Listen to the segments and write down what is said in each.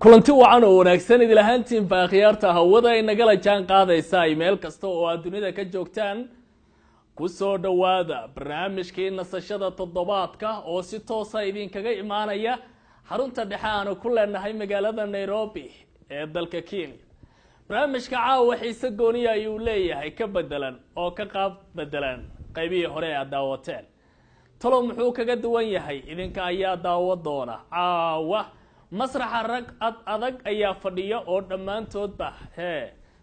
kulanti wacan oo wanaagsan idil ahaantiin baa khiyaarta hawada ay nagala jaan qaadaysa ay meel kasta oo aad dunida ka joogtaan ku soo dhawaada barnaamijkii nasashada toddobaadka oo si toos ah idinkaga imaanaya xarunta dhexe aan ku leenahay magaalada Nairobi ee dalka Kenya. barnaamijka caawa xiise gooni ayuu leeyahay ka bedelan oo ka qaab bedelan qaybihii hore ee daawateen. talo muxuu kaga duwan yahay idinka ayaa daawo doona caawa masraxa rag adag ayaa fadhiya oo dhammaantoodba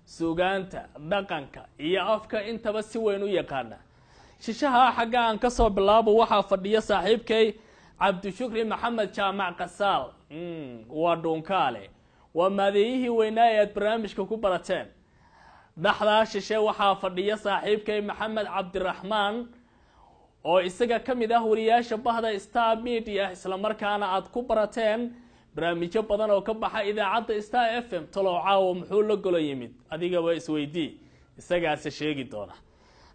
suugaanta dhaqanka iyo afka intaba si weyn u yaqaana. shishaha xagga aan ka soo bilaabo waxaa fadhiya saaxiibkay Cabdishukri Maxamed Jaamac Qasaal waa dhunkaale waa maadayihii weynaa ee barnaamijka ku barateen. dhaxda shishe waxaa fadhiya saaxiibkay Maxamed Cabdiraxmaan oo isaga kamid ah wariyaasha bahda Star Media isla markaana aad ku barateen barnaamijyo badan oo ka baxa idaacadda Star FM. talo caawa muxuu la golo yimid adiga waa isweydii isagaas sheegi doona.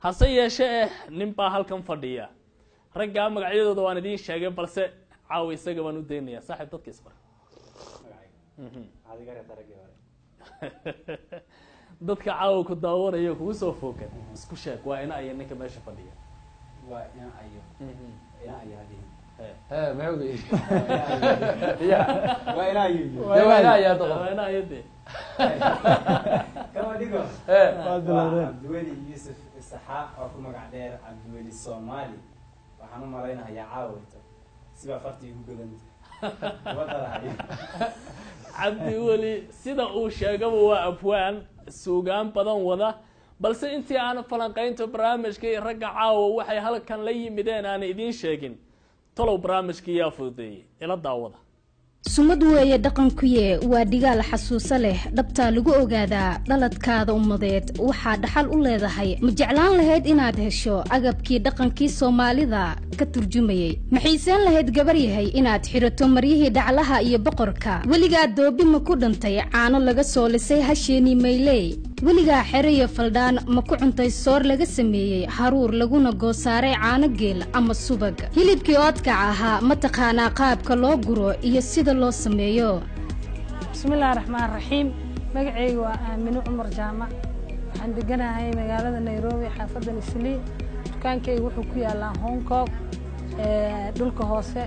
hase yeeshee nin baa halkan fadhiya ragga magacyadooda waan idin sheegay balse caawa isaga baan u deenayaa saaxiib dadka isbar dadka caawa ku daawanayo kugu soo fookan isku sheeg waa ina ay ninka meesha fadhiya waa ina ayo معودي وين ايو وين يا طغى وين ايدي كما ديكو عبد الولي يوسف السحاء او كما قاعدين عبد الولي الصومالي waxaan malaynayaa ya caawinta sida fartii ugu galanta wada Cabdi Wali sida uu sheegay waa afwaan suugaan badan wada balse intii aan falanqaynta barnaamijka ragga caawa waxay halkan la yimideen aan idin sheegin talow barnaamijkii yaa fududeeyay ila daawada. sumad weeye dhaqankuye waa dhigaal xasuuso leh dhabta lagu ogaadaa dhaladkaada ummadeed waxaa dhaxal u leedahay ma jeclaan lahayd inaad hesho agabkii dhaqankii Soomaalida ka turjumayay ma xiiseen lahayd gabar yahay inaad xirato maryihii dhaclaha iyo boqorka weligaa doobi ma ku dhantay caano laga soo lisay hasheeni mayley weligaa xereeyo faldaan ma ku cuntay soor laga sameeyay haruur laguna goosaaray caano geel ama subag hilibkii oodka ahaa ma taqaanaa qaabka loo guro iyo sida loo sameeyo. bismillaahir rahmaanir rahiim magacaygu waa Aamino Umar Jaamac waxaan deganahay magaalada Nairobi xaafadda Islii dukaankaygu wuxuu ku yaalaa Hong Kong dhulka hoose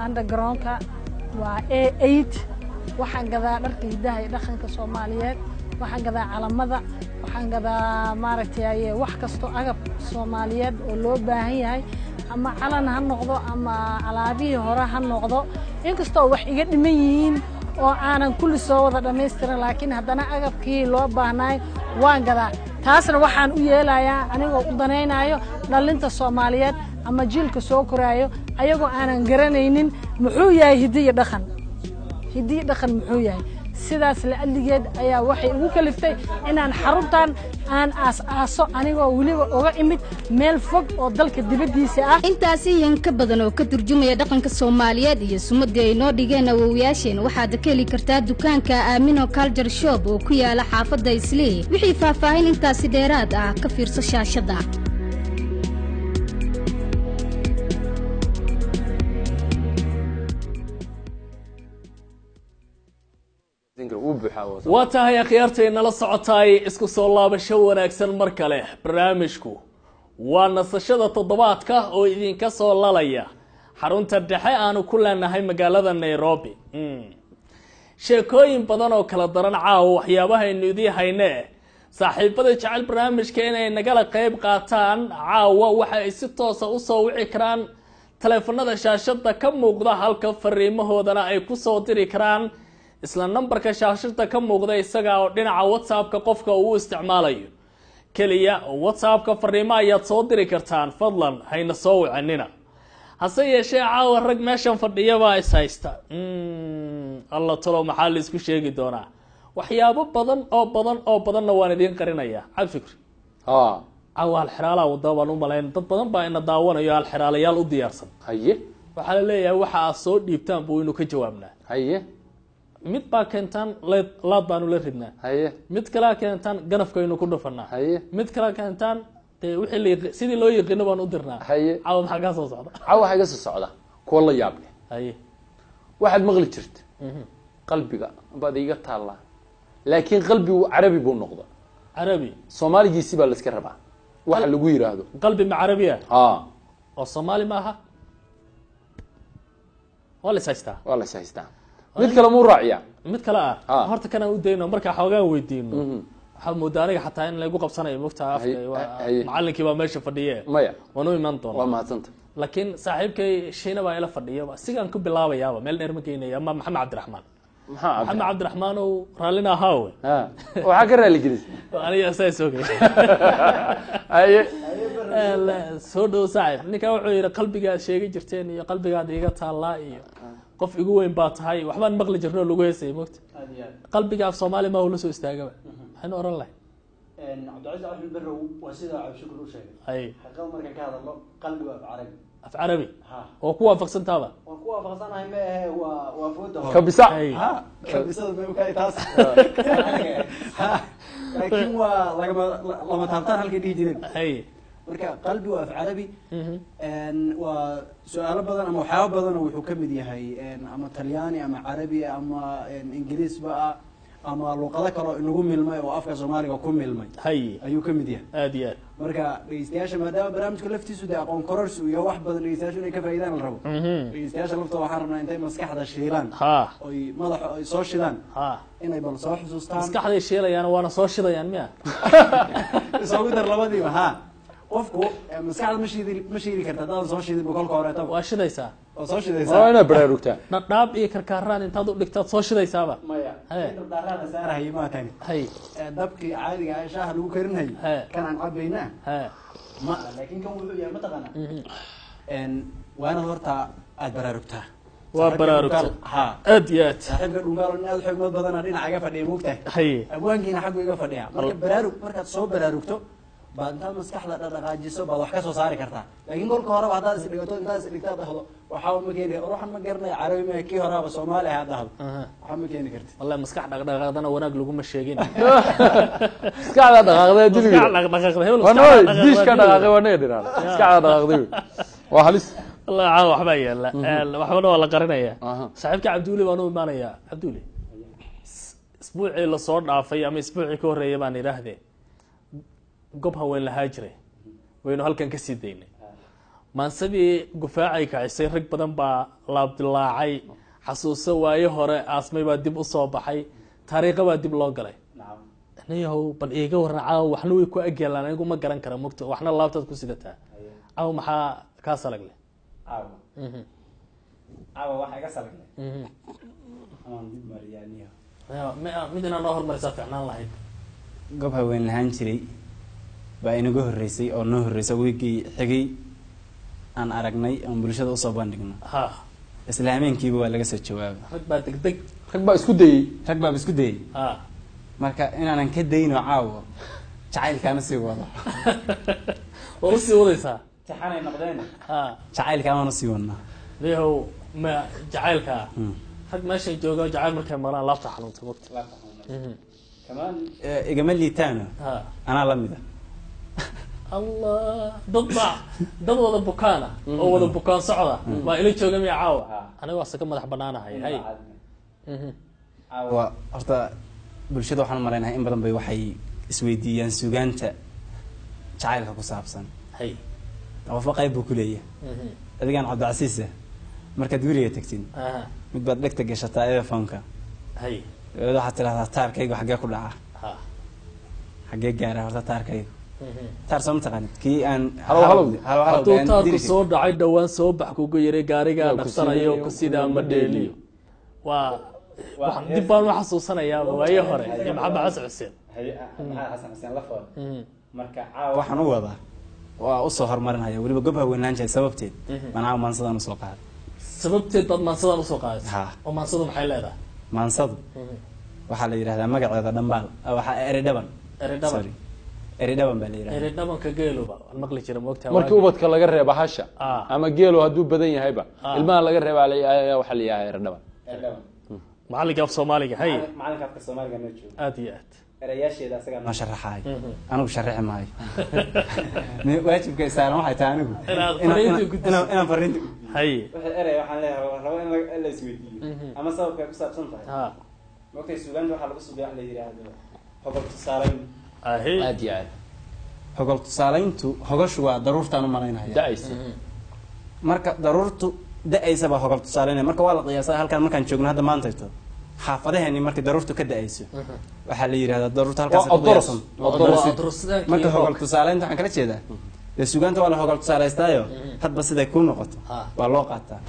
undergroundka waa A8 waxaan gadaa dharka hidaha iyo dhaqanka Soomaaliyeed waxaan gadaa calamada waxaan gadaa maaragtay wax kasto agab Soomaaliyeed oo loo baahan yahay ama calan ha noqdo ama alaabihii hore ha noqdo inkastoo wax iga dhiman yihiin oo aanan kulli soo wada dhameystiran laakiin haddana agabkii loo baahnay waan gadaa taasna waxaan u yeelayaa anigoo u danaynayo dhalinta Soomaaliyeed ama jiilka soo koraayo ayagoo aanan garanaynin muxuu yahay hidiyo dhaqan muxuu yahay sidaas la aligeed ayaa waxay ugu kaliftay inaan xaruntan aan aaso anigoo waliba uga imid meel fog oo dalka dibadiisa ah intaasi yan ka badan oo ka turjumaya dhaqanka Soomaaliyeed iyo sumadii ay noo dhigeen awoowayaasheen waxaad ka heli kartaa dukaanka Aamino Culture Shop oo ku yaala xaafadda Islii wixii faahfaahin intaasi dheeraad ah ka fiirso shaashada. waa tahay akhyaartay nala socotay isku soo laabasho wanaagsan mar kale. barnaamijku waa nasashada toddobaadka oo idinka soo lalaya xarunta dhexe aanu ku leenahay magaalada Nairobi. sheekooyin badan oo kala daran caawa waxyaabaha aynu idin hayne saaxiibada jecel barnaamijka inay nagala qayb qaataan caawa waxa ay si toos ah u soo wici karaan taleefanada shaashada ka muuqda halka fariimahoodana ay ku soo diri karaan isla numberka shaashada ka muuqda isaga oo dhinaca WhatsApp-ka qofka uu isticmaalayo kaliya WhatsApp-ka fariimo ayaad soo diri kartaan fadlan hayna soo wicinina. hase yeeshee caawa rag meeshan fadhiya baa is haysta alla talo maxaa la isku sheegi doonaa waxyaabo badan oo badanna waan idin qarinayaa Cabdi Fikri caawa halxiraalaha wadda baan u malayn dad badan baa ina daawanayo halxiraalayaal u diyaarsan haye waxaa la leeyahay waxa aad soo dhiibtaan buu inu ka jawaabnaa haye mid baa keentaan laad baanu la ridnaa haye mid kalea keentaan ganafkaynu ku dhufanaa haye mid kalea keentaan dee wixii sidii loo yaqiino baan u dirnaa haye caawa maxaa kaa soo socda caawa waxaa iga soo socda kuwa la yaab leh haye waxaad maqli jirta qalbiga baad iga taallaa laakiin qalbigu carabi buu noqda carabi soomaaligiisi baa la iska rabaa waxa lagu yiraahdo qalbi ma carabiya ha oo soomaali ma aha waa la is haystaa waa la is haystaa mid kale muu raaciya mid kale ah Ah. horta kanaan u dayno markaa xoogaan weydiino waxaa moodaa aniga xataa in lagu qabsanayo mogtaa afka haye. macalinkii baa meesha fadhiye maya waan u imaan waa doona mahadsanta laakiin saaxiibkay shiina baa ila fadhiya sigaan ku bilaabayaaba meel dheer ma geynaya ama maxamed cabdiraxmaan maxaa maxamed cabdiraxmaan ow raallina ahaawe ha waxaa ka raali gelis aniga saas ogay haye soo dhow saaxiib ninkaa wuxuu yidhi qalbigaad sheegi jirteen iyo qalbigaad iga taallaa iyo qof igu weyn baa tahay waxbaan maqli jirno oo lagu heesayay mogta aad iyo aad qalbiga af soomaali ma ula soo istaagaba maxaynu oran lahay cabdicasiis axmed berrow waa sida cabdishakur u sheegay hay xaqiiqada markaan ka hadalno qalbi waa carabi af carabi ha oo ku waafaqsantaaba waan ku waafaqsanahay ma ahe waa fooda hore kabisa hay ha kabisada ma ogaay taas Ha, laakiin waa lama taabtaan halkay dhihi jireen hay marka qalbi waa af carabi waa su-aalo badan ama waxyaaba badan wuxuu ka mid yahay ama talyaani ama carabi ama ingiriisba ah ama luqado kaleo inagu milmay oo afka soomaaliga ku milmay hay ayuu ka mid yahay aad iyo aad marka dhegeystayaasha maadaama barnaamijka laftiisu dee aqoon kororsi iyo wax badan dhegeystayaashu inay ka faa'iidaan la rabo dhegeystayaasha laftooda waxaan rabnaa intay maskaxda shiilaan ha oy madaxa ay soo shidaan ha inay bal soo xusuustaan maskaxday shiilayaan waana soo shidayaan miya isoogu dar labadiiba ha qofku maskaxda ma shiidi karta haddaadan soo shidin bu kolka horeetaba waa shidaysaa oo soo waa shidaysaa inaad baraarugtaa dhadhaab iyo karkaaraan intaad u dhigtaad soo shidaysaaba maya He. dhardhaaraana saarahayo maa tani hay dabkii caadiga ah ee shaaha lagu karinhayo He. kan aan cabaynaa ha ma laakiin kan wuxuu yahay mataqaana waa inaad horta aad baraarugtaa waa baraarugta ha aad iyo aad saaxiibka dhungaalo nin aad u xigmood badana dhinaca iga fadhiya moogtahay hay abwaankiina xaggu iga fadhiya marka baraarug markaad soo baraarugto baad intaad maskaxda dhaqaajiso baad wax ka soo saari kartaa laakiin kolka horeba haddaad is dhigato intaad is dhigtaad dhahdo waxaa ma keeni ruuxan ma garanaya carabi ma kii horeba soomaali ahaad dhahdo waxaa ma keeni kartid wallahi maskax dhaqdhaqaaqdana wanaag laguma sheegin maskaxda dhaqaaqday diliga maskax dhaqdhaqaaqda hebel wana maskax diishka dhaqdhaqaaqda dhaqaaqay waa naga dhiraan maskaxda dhaqaaqday waa halis wallahi caawa waxbaa yaala waxbana waa la qarinaya Aha. saaxiibka cabduuli baan u imaanayaa cabduuli isbuucii lasoo dhaafay ama isbuucii ka horreeyay baan idhaahdee gob haween lahaa jiray waynu halkan ka sii daynay maansadii gufaacay kacisay rag badan baa laabdilaacay xasuuso waayo hore aasmay baa dib usoo baxay taariikha baa dib loo galay niyahow bal iiga waran caawa waxna way ku agyalaan anigu ma garan kara mogto waxna laabtaad ku sidataa caawa maxaa kaa salagle caawa caawa waxaa iga salagnay amaan dib mariyaaniyo mid inaa noo hormarisaa ficnaan lahayd gob haween lahaan jiray baa inaga horreysay oo noo horreysay wiigii xigay aan aragnay oon bulshada usoo bandhigno ha isla hameenkiiba waa laga soo jawaabay rag baa degdeg rag baa isku dayey rag baaba isku dayay ha marka inaanan ka dayno caawo jacaylkaana sii wado waa usii wadaysaa taxanay noqdeen ha jacaylkaamana sii wadnaa leehow ma jacaylka rag meeshay joogaan jacayl markay maqlaan laabta xanuunta mogta kamaan igama liitaano ha anaa la mida allah dad wada bukaana oo wada bukaan socda baa ila jooga miya caawa aniga waase ka madax banaanahay hay caawa horta bulshada waxaan malaynahay in badan bay waxay isweydiiyaan sugaanta jacaylka ku saabsan hay qofba qayb buu ku leeyahay adigaan cabdicasiisa markaad guriga tagtid aha mid baad dhegta gashataa eefonka hay dabeed waxaad tidhahdaa taarkaygu xaggee ku dhaca ha xaggee gaara horta taarkaygu taar soo mataqaanid kii aan Halow, halow. hadduu taarku soo dhacay dhowaan soo bax kugu yaray gaarigaa dhaqsanayo ku sidaa ma dheeliyo waa waxaan dib baan u xasuusanayaaba waayo hore iyo maxamed xasan xuseen xasan xuseen lafood marka caawa waxaan u wadaa waa usoo horumarinaya weliba gob haweenlaan jiray sababteed baan caawa maansadaan usoo qaaday sababteed baad maansadan usoo qaadaysa Ha. oo maansadu maxay leedahay maansadu waxaa la yidhahdaa magaceeda dhambaal waxaa eredhaban eredhaban Sorry. eridhaban baa la yidhahdaa eri dhabanka geeluba waan maqli jira moogtaa markii ubadka laga reeba hasha ama geelo hadduu badan yahayba ilmaha laga reebaa waxaa la yidhaha eredhaban macalinka af soomaaliga hay macalinka afka soomaaliga noo joogo aad iyo aad erayaasheeda asagaa noo sharaxaay anigu sharaxi maayo waajibka saaran waxay tahay anigu inaan fariinta hay wixii erey waxaan leeyahay rabo in la isweydiiyo ama sababkay ku saabsan tahay maogtay suugaanta waxaa lagu sugaa la yidhaahdo hogol tusaalayn ahi aad iyo aad hogol tusaalayntu hogashu waa daruurtaan u malaynaya da-aysa marka daruurtu da-aysa baa hogol tusaalaynaya marka waa la qiyaasaa halkaan markaan joogno hadda maantayto xaafadaheeni markay daruurtu ka da-ayso waxaa la yidhahdaa daruurta halkaas ku qiyaasan marka hogol tusaalaynta waxaan kala jeedaa dee suugaanta waa la hogol tusaalaystaayo hadba siday kuu noqoto waa loo qaataa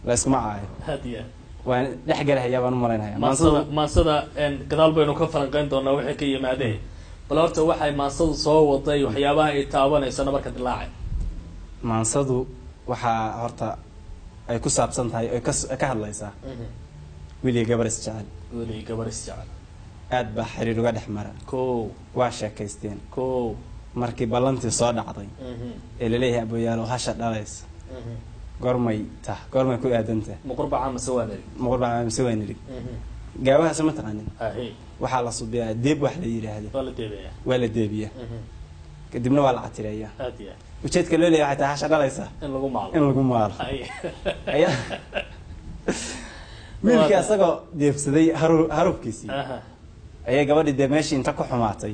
la iskuma caayo aad iyo aad waan dhex galahayaa baan u malaynaya maansada gadaal baynu ka falanqeyn doonaa waxay ka yimaadeen bal horta waxay maansadu soo waday waxyaabaha ay taabanayso nabarka dilaacay maansadu waxaa horta ay ku saabsan tahay oy ka hadlaysaa weliga gabar isjecel weliga gabar isjecel aad baa xiriir uga dhex mara ko waa sheekaysteen ko markii ballantii soo dhacday ee laleeyahay abooyaalo hasha dhalaysa gormay ku aadanta muqurbaca mase waa nirig muqurbaca mase waa nirig gaabahaas ma taqaanin ahi waxaa la subiyaa deeb wax la yidhaahdo waa la deebiyaa kadibna waa la catireeyaa aad iyo aad ujeedka loo leeyahay waxay tahay hasha dhalaysa in lagu maalo ayaa wiilkii asagoo deebsaday harubkiisii ayay gabadhii dee meeshii inta ku xumaatay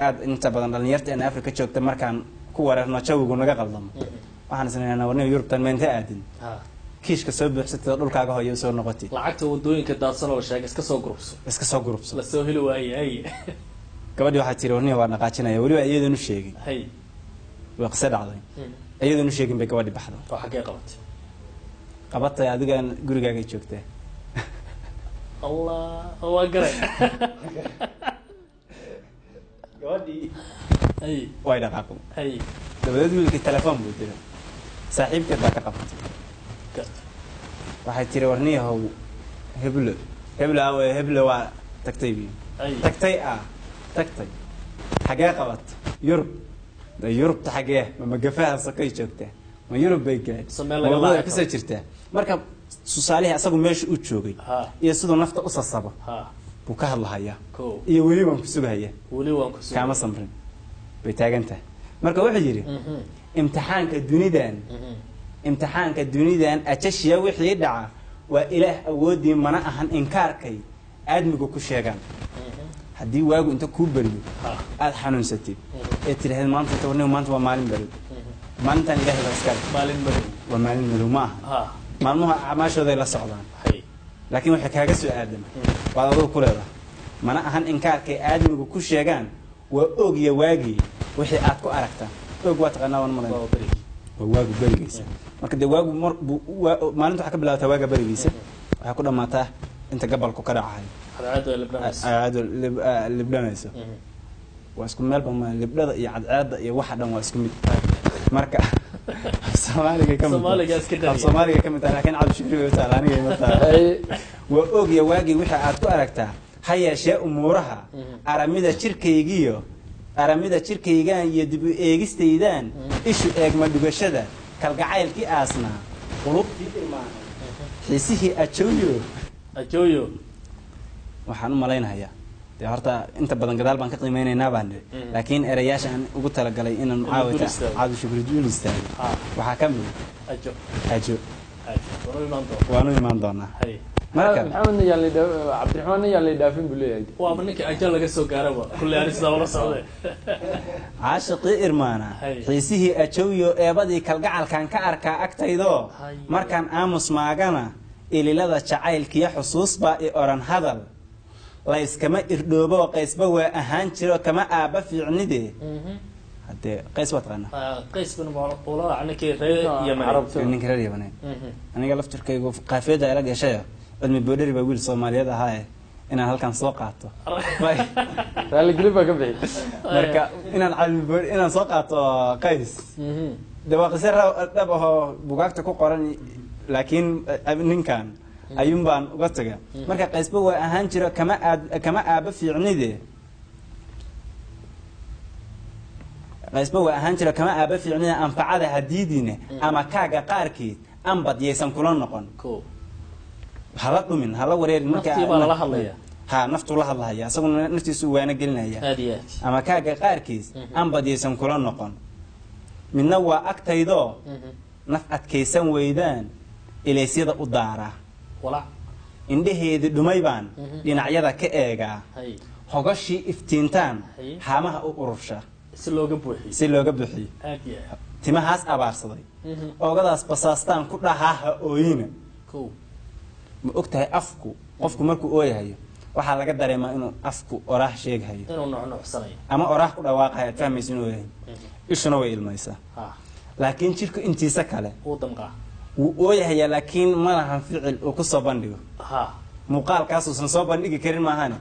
aad inta badan dhalinyarta in africa joogta markaan ku wareerno jawigu naga qaldamo waxaan isnaynaa warniga yurubtan meenta aadin kiishka soo buuxsatay dhulkaaga hooyo soo noqotay lacagta wadooyinka daadsan oo sheeg iska soo gurubso la soo heli waayay gabadhii waxaa tiri warniga waa dhaqaajinaya weliba iyadoon u sheegin hay waa qise dhacday iyadoon u sheegin bay gabadhii baxday oo xaggee qabatay adigaan gurigaaga joogtaa allah waa garay gabadhii hay way dhaqaaqday hay dabadeed wiilkii telefoon buu diray saaxiibkeed baa ka qabatay waxay tiri warniyahow heblo waa tagtay bi tagtay xagee qabat yurubta xagee magafaha sakay joogtaa ma yurub bay gaadhay kasoo jirtaa marka tusaalihii asagu meesha uu joogay iyo siduu nafta u sasabo buu ka hadlahayaa iyo weli waan ku sugahaya kaama samrin bay taagan tahay marka wuxuu yidhi imtixaanka dunidan ajashiya wixii dhaca waa ilaah awoodii mana ahan inkaarkay aadmigu ku sheegaan haddii waagu inta kuu beriyo aad xanuunsatid ee tiraahdeed maanta waa maalin beri maalintan ilahay baa iskale waa maalin madow ma aha maalmuha acmaashooday la socdaan laakiin waxay kaaga soo aadan waad adugu ku leedahay mana ahan inkaarkay aadmigu ku sheegaan waa og iyo waagii wixii aad ku aragtaan og waa taqaanaa waan maray waa waagu berigiisa marka dee waagu maalinta waxaa ka bilaabataa waaga berigiisa waxay ku dhammaataa inta gabalku ka dhacayo cadceedo libdhanayso waa isku meel bama libdhada iyo cadceeda iyo waxa dhan waa isku mid marka soomaaliga ka mid tahay laakiin cabdishukri way taala aniga ima tahay waa og iyo waagii wixii aad ku aragtaa ha yeeshee umuuraha aramida jirkaygaan iyo dib u eegistaydaan ishu eegma dhugashada kalgacaylkii aasnaa qulubtii irmaanay xiisihii ajooyo waxaan u malaynayaa dee horta inta badan gadaal baan ka qiimeynaynaa baan niri laakiin erayaasha aan ugu talagalay inaan caawita cabdishukri dul istaago waxaa ka mid ajo waanu imaan doonaa maxamedna cabdiraxmaanna yaan lay dhaafin buu leeyahay waaba ninka ajal laga soo gaaraba kulley anisida lala socday caashiqii irmaana xiisihii ajowyo eebadii kalgacalkan ka arkaa agtaydoo markaan aamus maagana ililada jacaylkiyo xusuus baa i oran hadal la iskama irdhoobo qaysba waa ahaan jiro kama aaba fiicnide haddee qays waa taqaana ninka reer yamaneed aniga laftirkaygu qaafiyadda ila gashayo cilmi boodheri baa wiil soomaaliyeed ahaaye inaan halkan soo qaato raalligelin baa ka bixi marka inaan soo qaato qays de waa qise dhab ahoo bugaagta ku qoran laakiin ninkan ayuun baan uga taga marka qaysba waa ahaan jiro kama aaba fiicnide qaysba waa ahaan jira kama aaba fiicnina anfacada hadiidine ama kaaga qaarkiid anbad yaysan kula noqon ko hala dhumin hala wareerin naftii baa lala hadlaya ha naftu la hadlaya asaguna naftiisu waana gelinaya aad iyo aad ama kaaga qaarkiis anbad yaysan kula noqon midna waa agtaydoo naf adkaysan weydaan ilaysyada u daara walac indhaheedii dhumay baan dhinacyada ka eegaa hay hogashii iftiintaan Hay. haamaha u urursha si looga buuxiyo si looga bixiyo aad iyo aad timahaas abaarsaday oogadaas basaastaan ku dhahaha ooyina ko ma og tahay afku qofku markuu ooyahayo waxaa laga dareemaa inuu afku oraah sheegahayo inuu nucnucsanayo ama oraah ku dhawaaqayo aad fahmaysa inuu ooyahayo ishuna way ilmaysaa ha laakiin jirku intiisa kale uu damqaa wuu ooyahayaa laakiin ma lahan ficil uu ku soo bandhigo ha muuqaalkaasuusan soo bandhigi karin maahane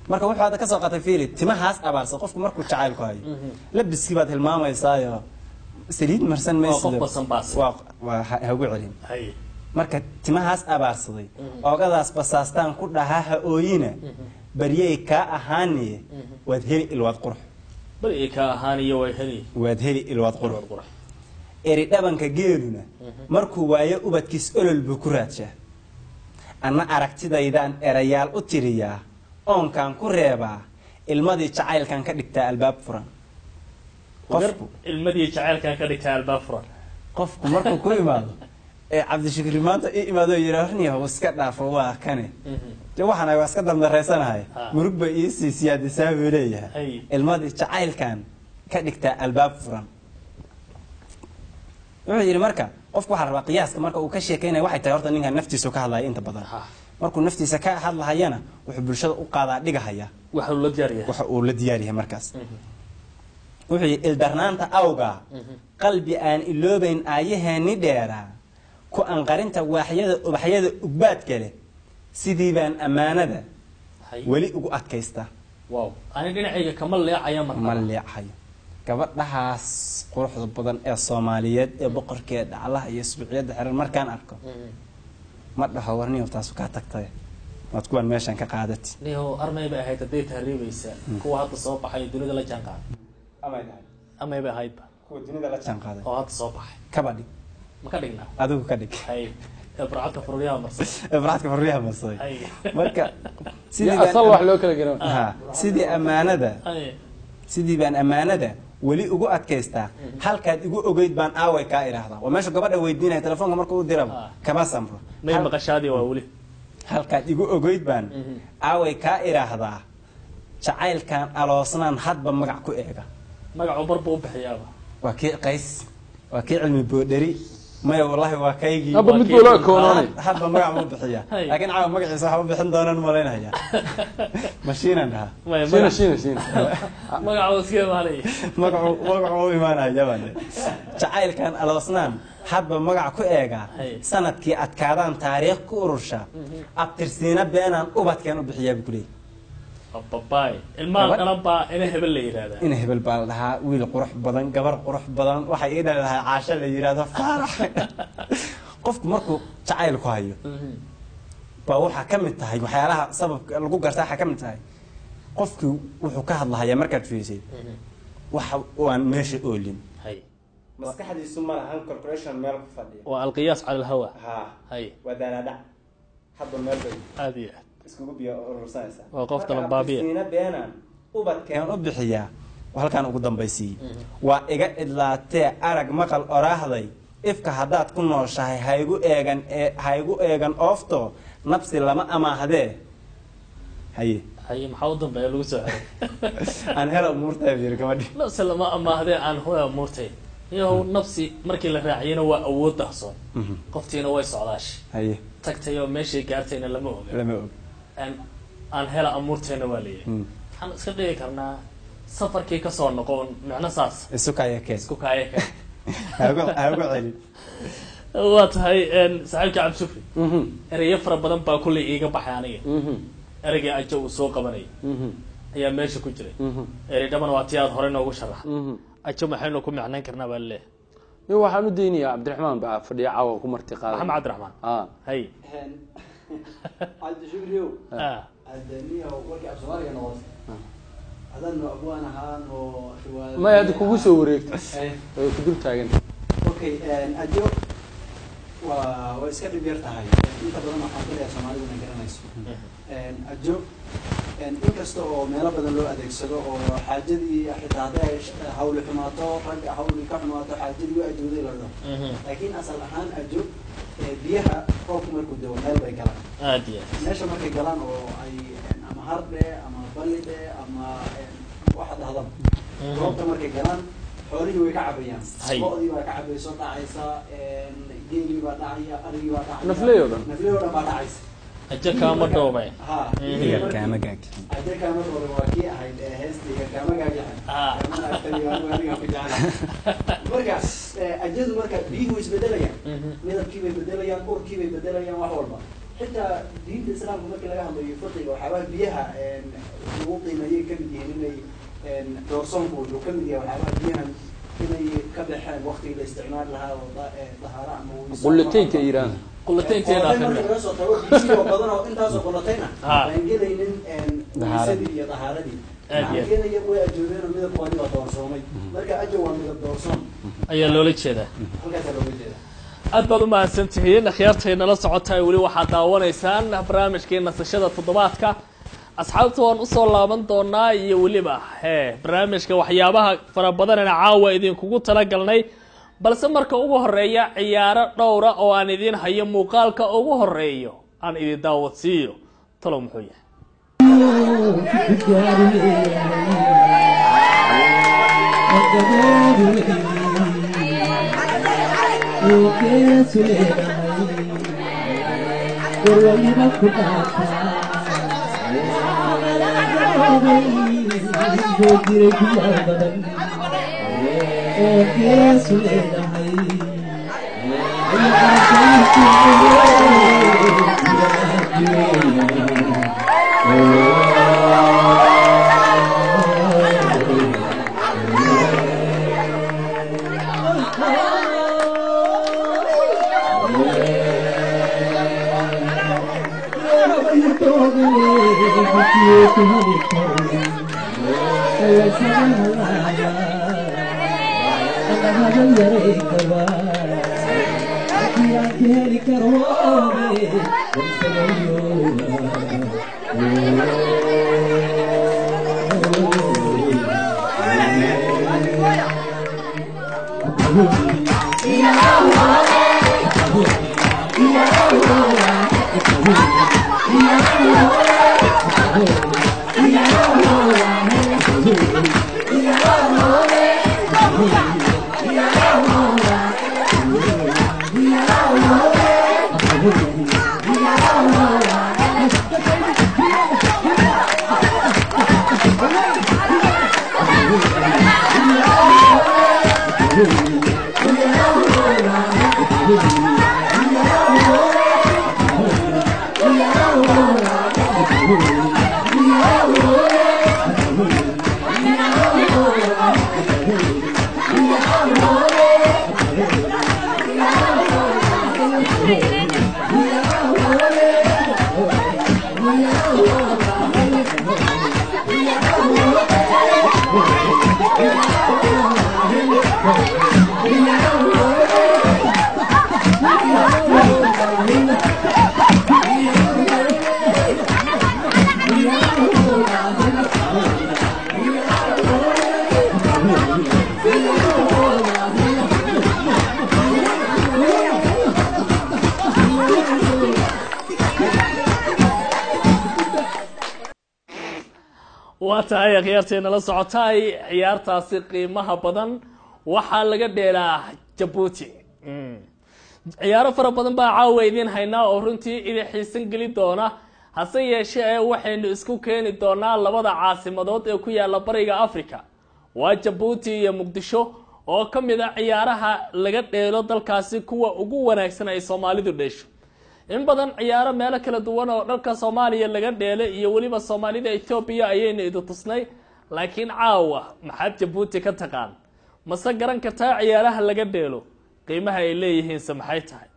marka wuxuu hadda ka soo qaatay fiili timahaas abaarsa qofku markuu jacayl ku hayo labiskii baad hilmaamaysaayoo saliid marsan qof maysid basan baas waa hagu celin hay marka timahaas abaarsaday oogadaas basaastaan ku dhahaa ha ooyina baryay kaa ahaaniye waad heli ilwaad qurux bal ay ka ahaan iyo way heli waad heli ilwaad qurux qurux eri dhabanka geeluna markuu waayo ubadkiis olol buu ku raadshaa anna aragtidaydaan erayaal u tiriyaa oonkaan ku reebaa ilmadii jacaylkan ka dhigtaa albaab furan qofku ilmadii jacaylkan ka dhigtay albaab furan qofku markuu ku imaado ee cabdishakri maanta ii imaado yidhaa horniyahow iska dhaafo waa kane de waxaan waa iska damdareysanahay murug ba ii sii siyaadisaa buu leeyahay Hay. ilmadii jacaylkan ka dhigtaa albaab furan wuxuu yidhi marka qofku waxaa rabaa qiyaaska marka uu ka sheekeynaya waxay tahay horta ninkan naftiisu ka hadlaya inta badan Ha. markuu naftiisa ka hadlahayana wuxuu bulshada u qaadaa dhigahaya waxa uu la diyaar yahay waxa uu la diyaar yahay markaas wuxuu yidhi ildarnaanta awga qalbi aan iloobayn aayaheeni dheeraa ku anqarinta waaxyada ubaxyada ugbaadka leh sidii baan ammaanada hay weli ugu adkaysta wow ani dhinacayga kama leecaya ma marka leecayo gabadhahaas quruxda badan ee soomaaliyeed ee boqorkeeda dhaclaha iyo subuuciyadda xiran markaan arko ma dhaho warniyow taasu kaa tagtay waad kuwan meeshan ka qaadati niyo armay bay ahayd haday tahriibaysa kuwa hadda soo baxay dunida la jaan qaaday amay dhahay amay bay ahaydba kuwa dunida la jaan qaaday oo hadda soo baxay kaba dhig ma ka dhignaa adigu ka dhig hay barcadka furriyaha marsan ibraadka farriyaha masay hay marka ya asal wax loo kala garan ha sidii ammaanada hay sidii baan ammaanada weli ugu adkaystaa halkaad igu ogeyd baan aaway kaa idhaahdaa waa meesha gabadha weydiinaya telefoonka marka u diraba kama samro may maqashaadii waa weli halkaad igu ogeyd baan aaway kaa idhaahdaa jacaylkan aloosnaan hadba magac ku eega magacu bar buu u bixiyaaba waa kii qays waa kii cilmi boodheri maya wallahi waa kaygii haba mid buu la koonoonay hadba magac buu bixiyaa Hay. laakiin caawa magaciisa waxa u bixin doonaan malaynaya mashiinan dhaha may shiina shiina shiina magacu iska imaanaya magacu u imaanaya baan jacaylkan aloosnaan hadba magac ku eega Hay. sanadkii adkaadaan taariikh ku urursha abtirsiina beenaan ubadkeen u bixiyaa buu kuleeyay babaay ilmaha Gabadh? dhalan baa ina hebel la yidhaahdaa in hebel baa la dhahaa wiil qurux badan gabar qurux badan waxay ii dhali lahaa caasho la yidhaahdo faarax qofku markuu jacayl ku hayo baa waxaa ka mid tahay waxyaalaha sababka lagu gartaa waxaa ka mid tahay qofkii wuxuu ka hadlahayaa markaad fiirsay waxa aan meesha oolin hay maskaxdiisu ma lahan corporation meel ku fadhiya waa alqiyaas cala alhawa ha hay waa daalaadhac hadba meel bay aad iyo aad iskugu biyo urursanaysaa Waa qof talan baabiya. marka beenaan ubadkeen u bixiyaa halkaan ugu dambaysiiyey waa iga idlaatee arag maqal oraahday ifka haddaad ku nooshahay haygu eegan oofto nabsi lama amaahdee haye hay maxaa u dambeeya lagu soo xiray aan hela umuurtaa yiri gabadhi nafsi lama amaahdee aan hooya muurtay iyahow nafsi markii la raaciyana waa awood dahsoon qoftiina way socdaashay haye tagtay oo meeshay gaartayna lama oga lama og aan hela amuurtayna waa leeyahay waxaan iska dhigi karnaa safarkii kasoo noqon micno saas isu kaya keen isku kaaya ka hagu celin waa tahay saaxiibka cabdisufri ereyo fara badan baa kullay iiga baxay aniga ereygii ajo uu soo qabanayay ayaa meesha ku jiray erey dhaban waa tii aad horey noogu sharaxa ajo maxaynu ku micnayn karnaa baa laleeyahay yo waxaan u daynayaa cabdiraxmaan baa fadhiya caawa ku marti qaaday maxamed cabdiraxmaan hay cabdi shukriyow ah adaniya warkii af soomaaliga noqotay هذا أبوان هان ما هذا كوسو وريكت كدول تاجن أوكي أجو وإسكت بيرتاحي أنت بدل ما حاطين يا سماعي ونقرأ نيسو أجو inkastoo meelo badan loo adeegsado oo xaajadii xitaa haday hawli xumaato ragga hawli ka xumaato xaajadii waa ajooday la dhaho laakiin asal ahaan ajo biyaha roobku markuu dao meel bay galaan meesha markay galaan oo ay ama hardhe ama ballidhe ama waxa dhahdan roobta markay galaan xoolihii way ka cabayaan lo'dii baa ka cabayso dhacaysa geelii baa dhacaya arigii baa dhacaya nafleeyo dhan baa dhacaysa أجا كام دوبي. ها. كام جاك. أجا كام دوبي واقعي هاي هستي كام جاك يعني. كمان أكتر يوم وانا كم جانا. مركا أجد مركا بيهو يسبدليا. نذا كيف يبدليا كور كيف يبدليا وحولنا. حتى دين الإسلام هم كلا هم يفضل وحوال بيها ووطي ما يكمل يعني دورسون بود وكمل يعني وحوال بيها كنا كبح وقت الاستعمار لها وظهراء قلتين كإيران. قلتين تين آخر. أنت أصلا قلتين. فإنجيل إن سدي ظهردي. كنا يبغى أجوبين من القوانين والدورسومي. مركا أجوا من الدورسوم. أي اللولي كذا. هكذا اللولي كذا. أدبر ما سنتهين خيارتي إن لصعتها ولي واحد داونيسان برامج كنا نسشدة تضباطك أصحابته ونصل لامن دونا يولي با برامج كوحيابها فربضنا عاوة إذن كوكو تلقلني balse marka ugu horeeya ciyaaro dhowra oo aan idin hayo muuqaalka ugu horeeyo aan idin daawadsiiyo talo muxuu yahay واتاي خيارتنا لا سocotay ciyaartaasi qiimaha badan waxa laga dheelaa Djibouti ciyaaro fara badan baa caaweydin haynaa oo runtii idin xiisan gali doona hase yeeshee waxaynu isku keeni doonaa labada caasimadood ee ku yaala bariga Afrika waa Djibouti iyo Muqdisho oo kamid ah ciyaaraha laga dheelo dalkaasi kuwa ugu wanaagsan ay Soomaalidu dheesho in badan ciyaaro meel kala duwan oo dalka Soomaaliya laga dheelay iyo waliba Soomaalida Ethiopia ayayna idu tusnay laakiin caawa maxaad Djibouti ka taqaan mase garan kartaa ciyaaraha laga dheelo qiimaha ay leeyihiin samaxay tahay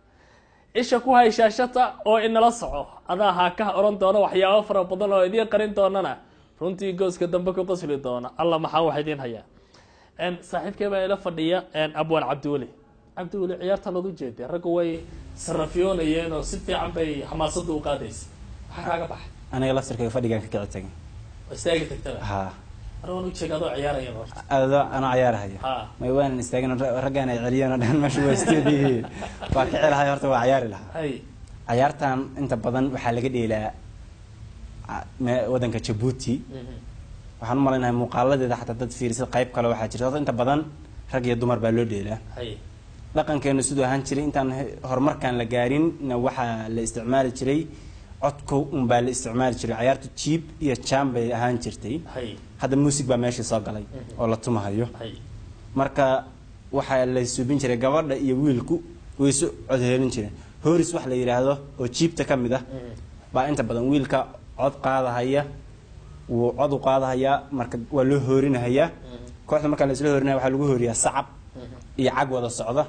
isha ku hay shaashada oo inala soco adaa ha ka oran doono waxyaabo fara badan oo idin qarin doonana runtii gooska dambe ku qasli doona alla maxaa wax idin hayaa saaxiibkay baa ila fadhiya abwaan cabdiweli ciyaartan ad u jeeday raggu way sarafyoonayeen oo si fiican bay xamaasada u qaadaysa maxaa kaaga baxay aniga laftirkayga fadhigaan ka kici tagay istaagi tagtaba ha arwan u jeeg adoo ciyaaraya horta ana ciyaarahaya ha may waan istaagin raggaan ay celiyeen oo dhan meesha waa isteedii waa ka cilahay horta waa ciyaari lahaa hay ciyaartan inta badan waxaa laga dheelaa wadanka Djibouti waxaan u maleynayaa muuqaaladeeda xataa dad fiirsada qayb kale waxaa jirta inta badan rag iyo dumar baa loo dheelaa hay dhaqankeenu sidoo ahaan jiray intaan horumarkan la gaarin waxaa la isticmaali jiray codko un baa la isticmaali jiray ciyaartu jiib iyo jam bay ahaan jirtay hay hadda music baa meesha soo galay oo la tumahayo hay marka waxaa la suubin jiray gabadha iyo wiilku way soo codheelin jireen hooris wax la yiraahdo oo jiibta ka mid ah baa inta badan wiilka cod qaadahaya wuu cod u qaadahaya marka waa loo hoorinayaa kooxda marka la isla hoorinayo waxaa lagu hooriyaa sacab iyo cag wada socda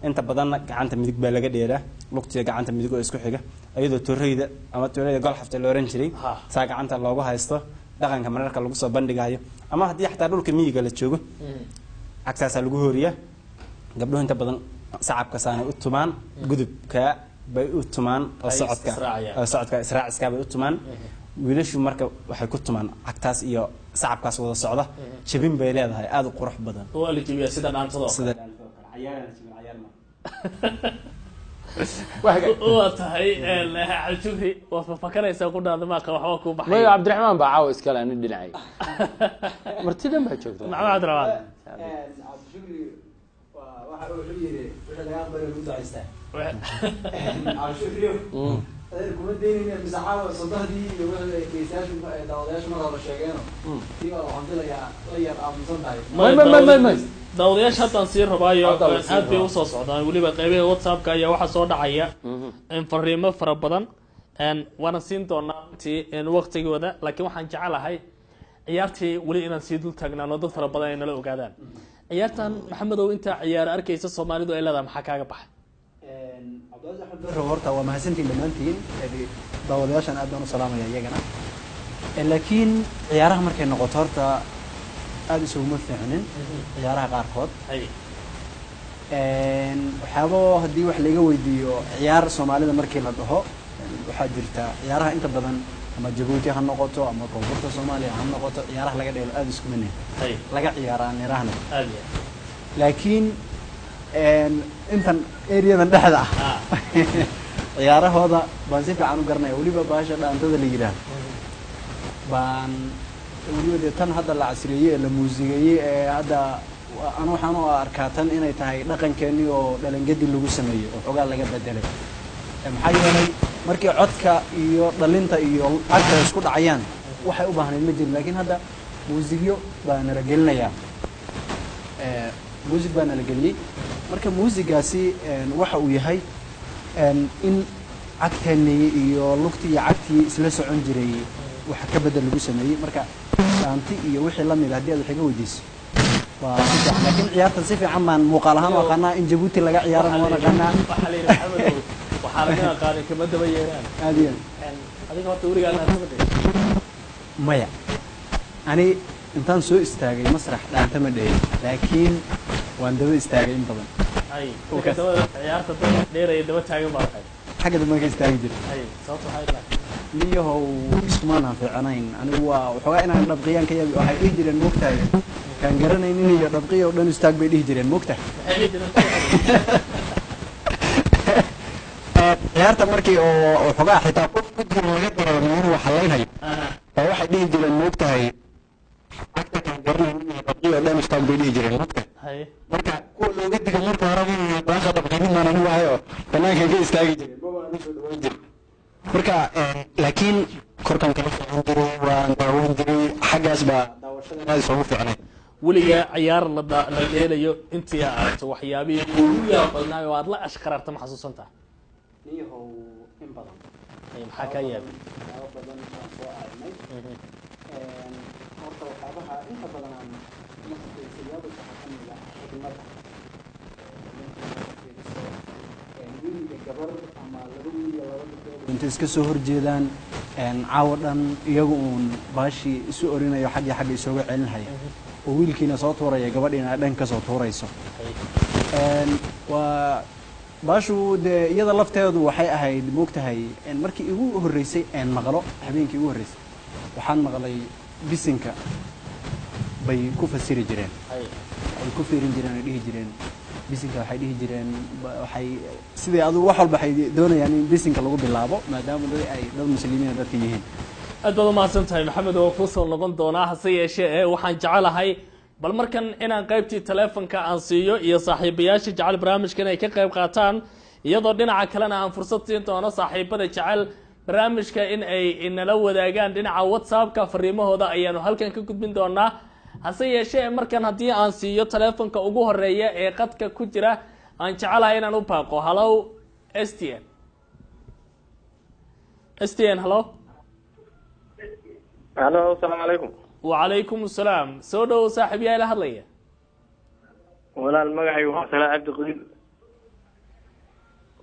inta badanna gacanta midig baa laga dheeraa lugtiga gacanta midig oo isku xiga iyadoo torreyda ama torreyda gol xafta loo oran jiray saa gacanta loogu haysto dhaqanka mararka lagu soo bandhigayo ama haddii xataa dhulka miyiga la joogo cagtaasaa lagu hooriyaa gabdhuhu inta badan sacabka saanay u tumaan gudubka bay u tumaan oo socodka israaciska bay u tumaan wiilashu marka waxay ku tumaan cagtaas iyo sacabkaas wada socda jabin bay leedahay aad u qurux badan waa la jabiyaa sida dhaantado sida ciyaarana waa tahay aljugri waa fafakanaysaa ku dhaada maaqa waxba ku baxay mayo cabdiraxmaan baa caawa iskale ani dhinacay martidan baa joogta maxamed cabdiraxmaan cabdishukri waxa uu yiri wixii laga aqbalay lagu ducaystaa cabdishukri kuma deynayna misaxaawa sodahdii iyo wixii geesayaashu daawadayaashu mar hore sheegeeno tii waa waxaan filayaa la yar aamusan tahay daawadayaasha haddaan sii rabaayo aad bay usoo socdaan weliba qeybaha whatsappka ayaa waxaa soo dhacaya fariimo fara badan waana siin doonaa intii waqtigooda laakiin waxaan jecelahay ciyaartii weli inaan sii dul taagnaan oo dad fara badan ay nala ogaadaan ciyaartan maxamedow intaa ciyaar arkaysa soomaalidu ay leedahay maxaa kaaga baxay cabdulaziz axmed barrow horta waa mahadsantiin dhammaantiin daawadayaashan aad baan u salaamaya iyagana laakiin ciyaaraha markay noqoto horta aad isuguma fiicnin ciyaaraha qaarkood waxyaabo haddii wax laga weydiiyo ciyaar soomaalida markii la dhaho waxaa jirta ciyaaraha inta badan ama Djibouti ha noqoto ama koonfurta Soomaaliya ha noqoto ciyaaraha laga dheelo aad isku mid ah laga ciyaaraa nirahna laakiin intan areadan dhexda ah ciyaarahooda baan si fiican u garanaya weliba baasha dhaantada la yiraahdo baan weliba tan hadda la casriyeeyay la muusigeeyay ee hadda ana waxaan u arkaa tan inay tahay dhaqankeeni oo dhalangadi lagu sameeyo oo xogaa laga bedelay maxaa yeelay markii codka iyo dhalinta iyo cagta isku dhacayaan waxay u baahneen ma jirin laakiin hadda muusigyo baa nala gelinayaa muusig baa nala geliyay marka muusigaasi waxa uu yahay in cagteeni iyo lugtii iyo cagtii isla socon jiray waxa ka bedel lagu sameeyay marka dhaanti iyo wixii la mid haddii aad wax iga weydiiso waa laakiin ciyaartan si fiican baan muuqaal ahaan u aqaanaa in Djibouti laga ciyaarana waan aqaanaa waxaa laga qaaday kama daba yeeraan aadiyan adiga horta weligaa dhaantama dhigay maya ani intaan soo istaagay masrax dhaanta ma dhigay laakiin waan daba istaagay in badan ciyaarta daba dheeraya daba taagan baa waxay xagga dambe ka istaagi jiray sababta waxay tahay niyahow iskumaanaan fiicanayn anigu waa waxoogaa inaan dhabqiyaan ka yabi waxay dhihi jireen moogtahay kaan garanaynin iyo dhabqiya oo dhan istaag bay dhihi jireen moogtahay ciyaarta markii oo waxoogaa xitaa qof ku jiro laga dareemo inuu xalaynayo baa waxay dhihi jireen moogtahay agta kaan garanaynin iyo dhabqiya oo dhan istaag bay dhihi jireen moogtahay marka kuwa looga diga marka horeba baasha dhabqinin baan anigu ahay oo banaanka ka istaagi jireen maba aan usoo dhawaan jirin marka laakiin korkan kala fiican jiray waan daawan jiray xaggaas baa daawashada aad isugu fiicnay weligaa ciyaar la dheelayo intii aad aragto waxyaabihii ugu yaab badnaa oo aad la ashqararta ma xasuusantaa niyahow in badan maxaa kaa yaabay waxyaabo badan aan soo aragnay horta waxyaabaha inta badan aan maskaxdaysiyaadu waxaa ka mid ah xigmada wiiliga gabar ama laba wiil iyo laba gabdhood intay iska soo horjeedaan caawa dhan iyagu uun baashii isu orinayo xagga xagga isooga celinhaya oo wiilkiina soo tuuraya gabadhiina dhan ka soo tuurayso waa baashu dee iyada lafteedu waxay ahayd moogtahay markii igu horreysay maqlo habeenkii igu horreysay waxaan maqlay bisinka bay ku fasiri jireen ay ku fiirin jireen ay dhihi jireen bisinka waxay dhihi jireen waxay sidii adu wax walba waxay doonayaan in bisinka lagu bilaabo maadaama ay dad muslimiin dadka yihiin aad baad umahadsan tahay maxamed oo ku soo noqon doonaa hase yeeshee waxaan jecelahay bal markan inaan qaybtii teleefonka aan siiyo iyo saaxiibayaasha jecel barnaamijka inay ka qayb qaataan iyadoo dhinaca kalena aan fursad siin doono saaxiibada jecel barnaamijka in ay inala wadaagaan dhinaca whatsappka fariimahooda ayaanu halkan ka gudbin doonaa hase yeeshee markan haddii aan siiyo teleefonka ugu horeeya ee qadka ku jira aan jecelahay inaan u baaqo hallow stn stn hallo alo asalaamu calaykum wacalaykum asalaam soo dhowow saaxiib yaa ila hadlaya walaal magacaygu waa salaa cabdi qadiid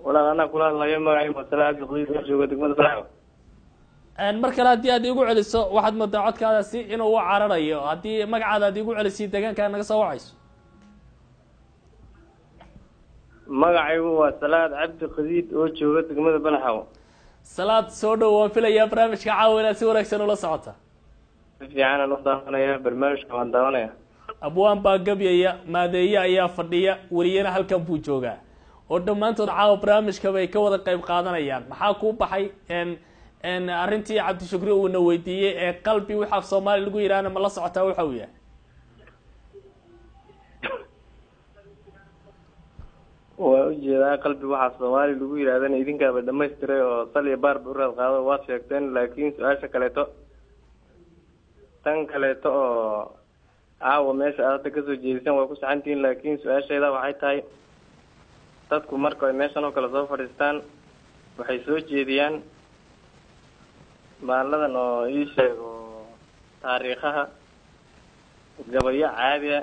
walaal anaa kula hadlayo magacaygu waa salaa cabdi qadiid oo jooga degmada salaxo mar kale haddii aad iigu celiso waxaad moodaa codkaadaasi inuu u cararayo haddii magacaada aad iigu celisay deegaankaa naga soo wacayso magacaygu waa salaad cabdi qadiid oo jooga degmada balaxaw salaad soo dhow waan filayaa barnaamijka caawa inaad si wanaagsan ula socota si fiicanaan u daawanaya barnaamijka waan daawanaya abwaan baa gabyaya maadeeye ayaa fadhiya weliyana halkan buu joogaa oo dhammaantood caawa barnaamijka bay ka wada qayb qaadanayaan maxaa kuu baxay arrintii cabdishukri uuna weydiiyey ee qalbi wix af soomaali lagu yidhaahna ma la socotaa waxa uu yahay waa ujeedaa qalbi waxaa soomaali lagu yidhahdana idinkaaba dhamaystiray oo sal iyo baarba uraad qaado waad sheegteen laakiin su-aasha kaleeto tan kaleeto oo caawa meesha aad hadda kasoo jeedisaan waa ku saxantihiin laakiin su-aasheeda waxay tahay dadku marka ay meeshan oo kale soo fadhiistaan waxay soo jeediyaan maaladan oo ii sheego taariikhaha gabayo caadiya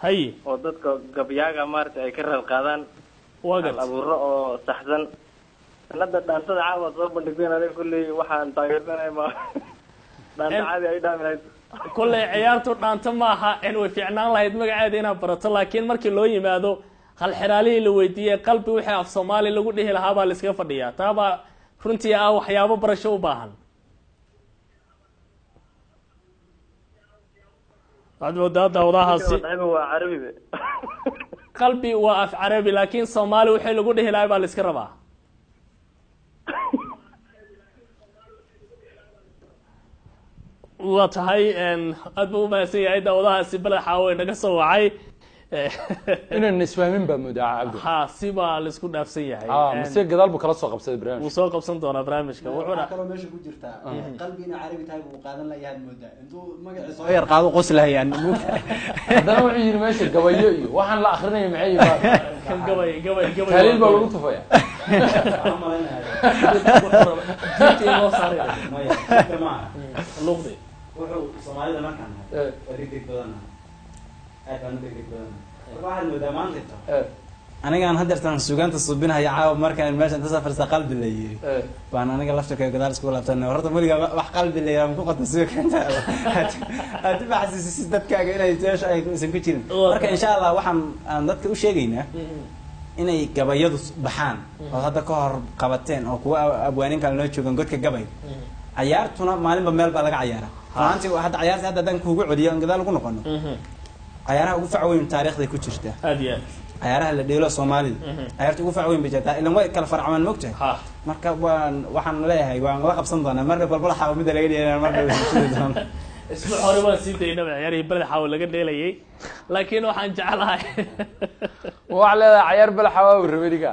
haye oo dadka gabyaaga maaragtay ay ka raad qaadaan waa hal garta abuuro oo saxsan sanada dhaantada caawa soo bandhigteen aniga kulley waxaan taageersanay ma dhaanta caadi ay dhaami lahayd kolley ciyaartu dhaanto maaha way fiicnaan lahayd magaceeda inaad barato laakiin markii loo yimaado hal xiraalihii la weydiiyey qalbi wixii af soomaali lagu dhihi lahaa baa la iskaga fadhiyaa taabaa runtii ah waxyaabo barasho u baahan waxaad moodaa daawadahaasi waa carabibe qalbi waa af carabi laakiin soomaali wixii lagu dhihi lahaa baa la iska rabaa waa tahay aad buu umahadsan yahay daawadahaasi beled xaawo naga soo wacay inaan isfahmin baa moodaa cabdi ha si baa la isku dhaafsan yahay mise gadaal buu kala soo qabsaday wuu barnaamij soo qabsan doonaa barnaamijka wuxuuna kaloo meesha ku jirtaa qalbiina carabi tahay buu qaadan layaad moodaa intuu magaciisa soo yar qaado qoslahayaan haddana wuxuu yidhi meesha gabayo iyo waxaan la akrinaya maxay kan gabay gabay gabay taaliil baa lagu tufaya loo saaray luqdi wuxuu soomaalida markaan degdeg badan aad baan u degdeg badan waxaad moodaa maanta anigaan hadeertaan sugaanta subinaya caawa markaan meesha inta safarsa qalbi la yiri baan aniga laftirka gadaal isku laabtan horta weliga wax qalbi la yiraahdo ku qota sugaanta aad baxsiisis dadkaaga inay jeesh ay isan ku jirin marka insha Allah waxaan aan dadka u sheegaynaa inay gabayadu baxaan oo hadda ka hor qabateen oo kuwa abwaanin kale noo joogan godka gabay ciyaartuna maalinba meel baa laga ciyaaraa maanta hadda ciyaarta hadda dan kuugu celiyo in gadaal ugu noqono ciyaaraha ugu fac weyn taariikhda ku jirta aad iyo aad ciyaaraha la dheelo Soomaalida ciyaarta ugu fac weyn bay jirtaa ilaa way kala farcamaan moogtahay marka waxaan leeyahay waan la qabsan doonaa mar walba xaabo mid laga dheelay mar walba sidoo doonaa isma hore waan sii daynaa ciyaarihii beled xaawo laga dheelayay laakiin waxaan jeclahay wax leedahay ciyaar bal xawaa rabadiga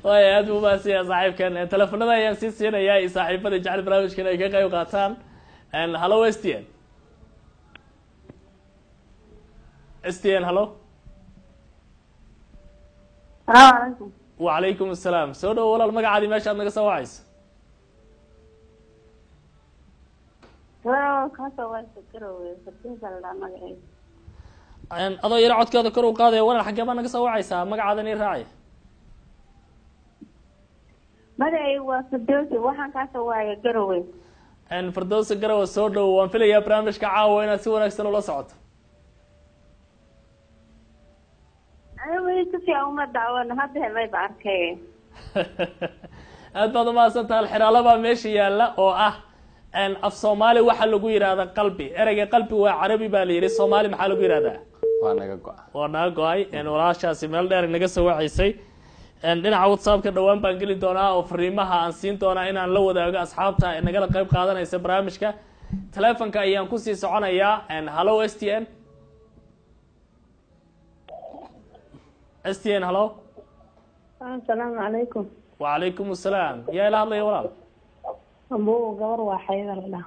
way aad buu maasiya saaxiibkan telefoonada ayaan sii siinayaa iyo saaxiibada jecel barnaamijkan ay ka qayb qaataan hello STN STN hello السلام عليكم وعليكم السلام soo dhow walaal magacaadii meesha aad naga soo wacayso adoo yaro codkaada kor u qaadaya walaal xaggee baa naga soo wacaysaa magacaadan ii raacaya magacay waa Firdawsi waxaan ka soo waayay Garowe Firdawsi Garowe soo dhow waan filayaa barnaamijka caawa inaad si wanaagsan ula socoto ana weli si fiican uma daawan hadda helay ba arkay aad baad u mahadsantahay xiraalo baa meesha yaalla oo ah af Soomaali waxa lagu yiraahdaa qalbi erayga qalbi waa Carabi baa la yiri Soomaali maxaa lagu yiraahdaa waa naga go'ay walaashaasi meel dheer naga soo wacisay dhinaca WhatsApp-ka dhawaan baan geli doonaa oo fariimaha aan siin doonaa inaan la wadaago asxaabta nagala qayb qaadanaysa barnaamijka telefonka ayaan ku sii soconayaa hello STN STN hello assalaamu calaykum wa calaykum asalaam yaa ila hadlaya walaal ambo gabar waa xayda la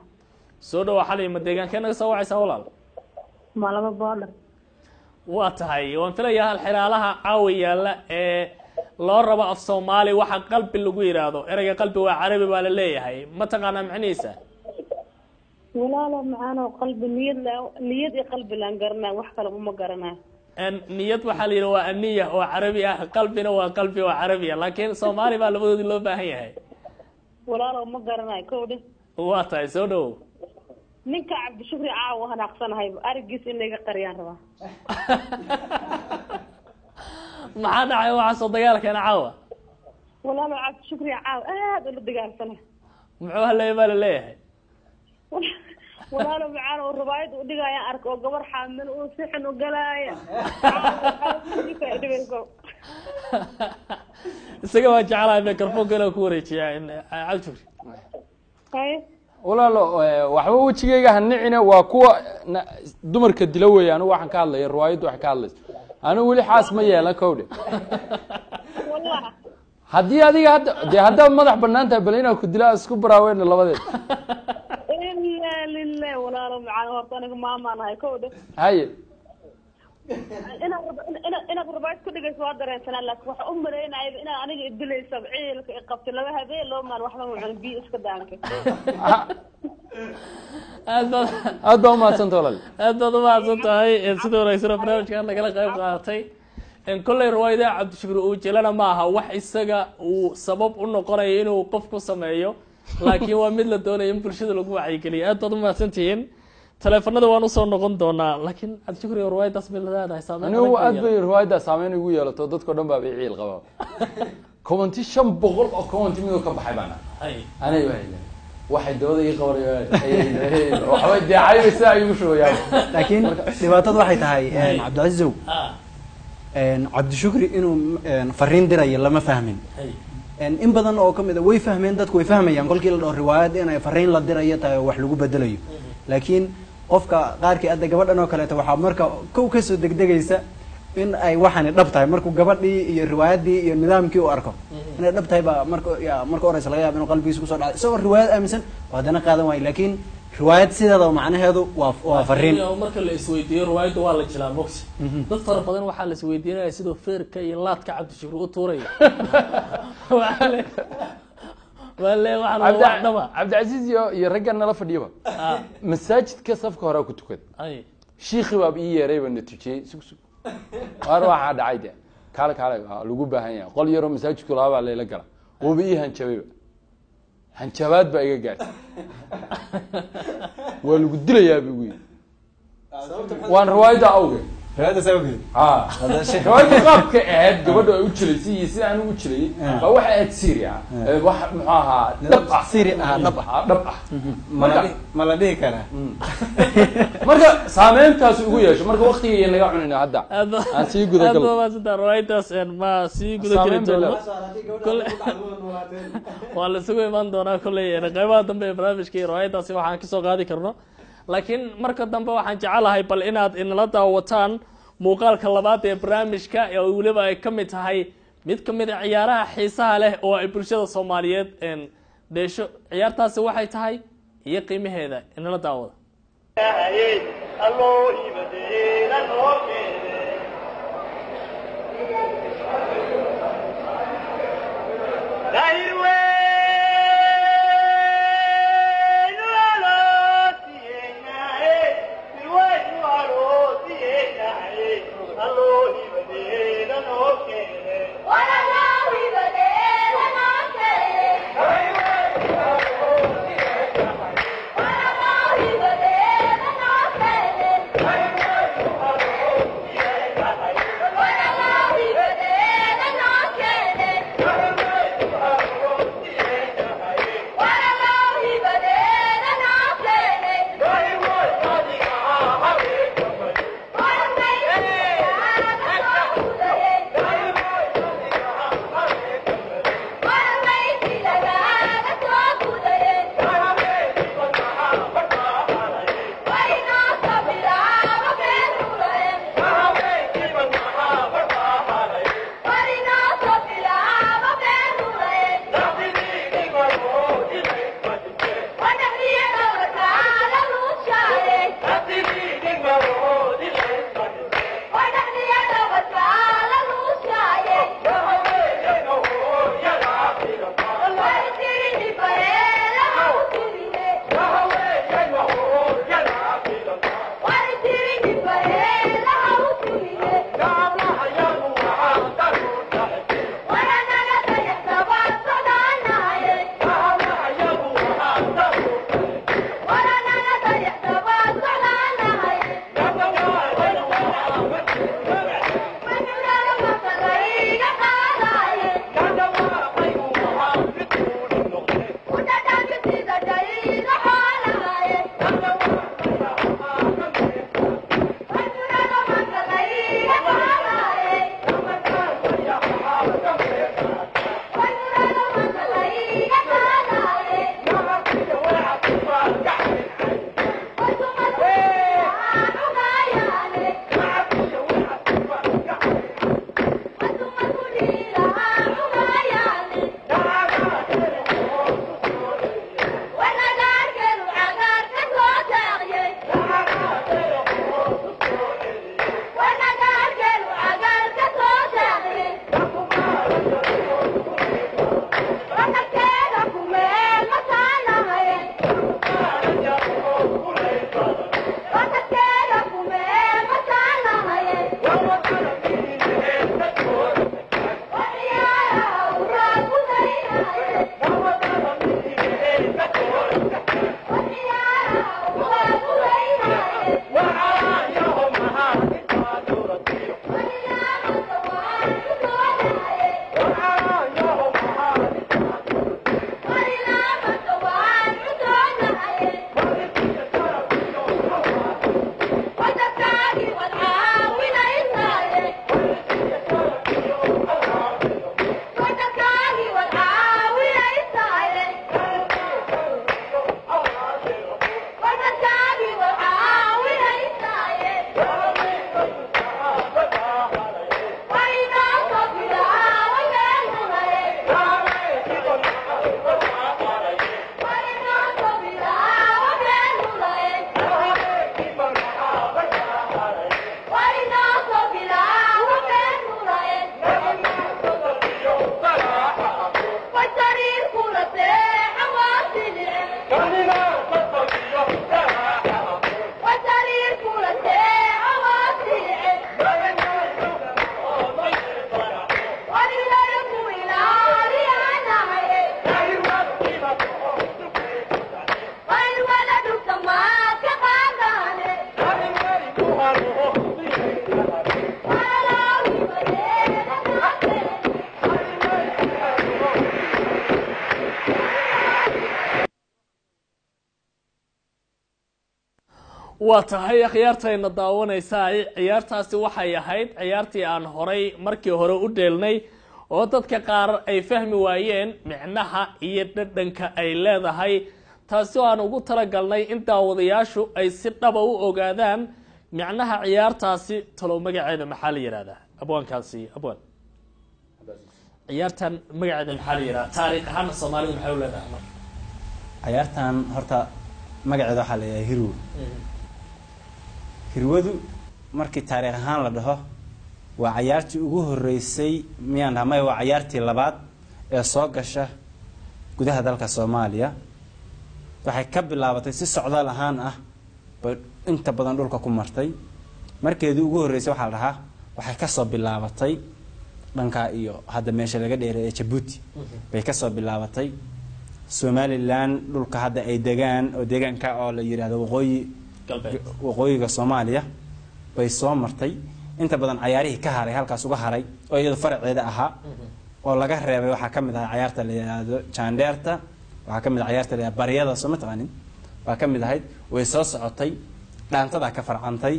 soo dhaw xalay ma deegaanka naga soo wacaysaa walaal ma laba boolar waa tahay waan filayaa hal xiraalaha caawa yaalla ee loo rabo af Soomaali waxa qalbi lagu yiraahdo erayga qalbi waa Carabi baa la leeyahay ma taqaana macnihiisa walaalo macaan oo qalbi niyad iyo qalbi laan garanaa wax kale uma garanaa niyad waxa la yiraahdaa waa aniya oo Carabi ah qalbina waa qalbi oo Carabi ah laakiin Soomaali baa labadoodii loo baahan yahay walaalo ma garanaa koodhe waa tahay soo dhow ninka Cabdi Shukri caawa hanaaqsanahay arigiis inaga qariyaan rabaa maxaa dhacay waxa soo dagaalkana caawa walaalo Cabdi Shukri caawa aad u dagaalsanay muxuu halay baa la leeyahay walaalo macaan oo rubaayad u dhigaya arko gabar xaamil oo sixin u galaya isaga waa jecelahay microphone kale ku wareejiyaa Cabdi Shukri walaalo waxba wajigayga hanicina waa kuwa dumarka dila weeyaan waxaan ka hadlay riwaayad wax ka hadlayso anu wali xaas ma yeelan kowde wallahi hadii adiga hadda madax banaanta balina ku dilaa isku baraaween labadeed illa lillahi walaalo macaan horta aniga maamaanahay kowde haye ina rubaayad ku dhigayso waa dareensanaa laakiin waxa u maleynayay in aniga idilayso ciilka qabti laba habeen loo maan waxba ma cun biyo iska daanka aad baa umahadsantahay aad baad umahadsantahay sidoo wanaagsan barnaamijkan nagala qayb qaadatay kolley riwaayada Cabdi Shukri uu jelana ma aha wax isaga uu sabab u noqonayo inuu qof ku sameeyo laakiin waa mid la doonayo in bulshada lagu wacyigeliyo aad baad umahadsantihiin telefonada waan u soo noqon doonaa laakiin Cabdi Shukri riwaayadaas mid leedahay saameyn anigu aad bay riwaayada saameyn ugu yeelato dadka dhan baa ciil qaba commenti 500 oo commenti mid ka baxay bana anay waxay dooda ii qabanayaan waxay deecaysa ayuu shooyaa laakiin dhibaatadu waxay tahay Cabdi Cabdi Shukri inuu fariin dirayo lama fahmin in badan oo kamid way fahmeen dadku way fahmayaan kolkii la dhaho riwaayad inay fariin la dirayo tahay wax lagu bedelayo laakiin qofka qaarkii adda gabadhan oo kale waxa marka kow ka soo degdegaysa in ay waxaan dhab tahay markuu gabadhii iyo riwaayadii iyo nidaamkii u arko inay dhab tahay ba marka oraysa laga yaabo inuu qalbigiisa ku soo dhacay isagoo riwaayad aaminsan wadana qaadan waay laakiin riwaayad sideeda macnaheedu waa fariin marka la isweydiiyo riwaayadu waa la jilaa moxi dad fara badan waxa la isweydiinaya sidoo feerka iyo laadka Cabdi Shukri u tuuray عبد العزيز يا رجال نلا فديبا مساجد كسف كهرا كتكد شيخ باب يري بنتجي سوق سوق أروح عاد عايدة كلا لجوبة هنيا قال يرو مساجد كلها على اللي قال وبيه هنشباب هنشباب بقى جات والجدلة يا بيوي وان رواية أوجه هذا سوي رواية قاب كأهد قبل أوتشلي سي أنا أوتشلي فواحد سيريا واحد معها دبعة سيريا دبعة مالدي كنا مرة سامين تاس وياش مرة وقتي اللي قاعدين هذا أسيء جدا كل هذا ما صدق رواية تاس ما سيء جدا كل والله سوي من دونا كل يعني قيمة دم ببرامج كي رواية تاس وحنا كسو قاعد كرنا laakiin marka dambe waxaan jecelahay bal inaad inala daawataan muuqaalka labaad ee barnaamijka ee waliba ay kamid tahay mid kamid ah ciyaaraha xiisaha leh oo ay bulshada Soomaaliyeed deesho ciyaartaasi waxay tahay iyo qiimaheeda inala daawada What a love we were there, waa tahay akhyaartayna daawanaysaa ciyaartaasi waxay ahayd ciyaartii aan horay markii hore u dheelnay oo dadka qaar ay fahmi waayeen micnaha iyo dhadhanka ay leedahay taasi oo aan ugu talagalnay in daawadayaashu ay si dhaba u ogaadaan micnaha ciyaartaasi talow magaceeda maxaa la yiraahdaa abwaankaasi abwaan ciyaartan magaceeda maxaa la yiraahdaa taariikh ahaan Soomaalidu maxay u leedahay ciyaartan horta magaceeda waxa la yiraahdaa hiru hirwadu markii taariikh ahaan la dhaho waa ciyaartii ugu horeysay miyaan dhahay waa ciyaartii labaad ee soo gasha gudaha dalka Soomaaliya waxay ka bilaabatay si socdaal ahaan ah inta badan dhulka ku martay markeedii ugu horeysay waxa la dhahaa waxay ka soo bilaabatay dhanka iyo hadda meesha laga dheereeyay Djibouti bay ka soo bilaabatay Somaliland dhulka hadda ay degaan oo deegaanka oo la yiraahdo waqooyiga Soomaaliya bay soo martay inta badan ciyaarihii ka haray halkaas uga haray oo iyada faraceeda ahaa oo laga reebay waxa kamid ah ciyaarta la yiraahdo Jandeerta waxa kamid ah ciyaarta la bariyada soo taqaanin waxa kamid ahayd way soo socotay dhaantada ka farcantay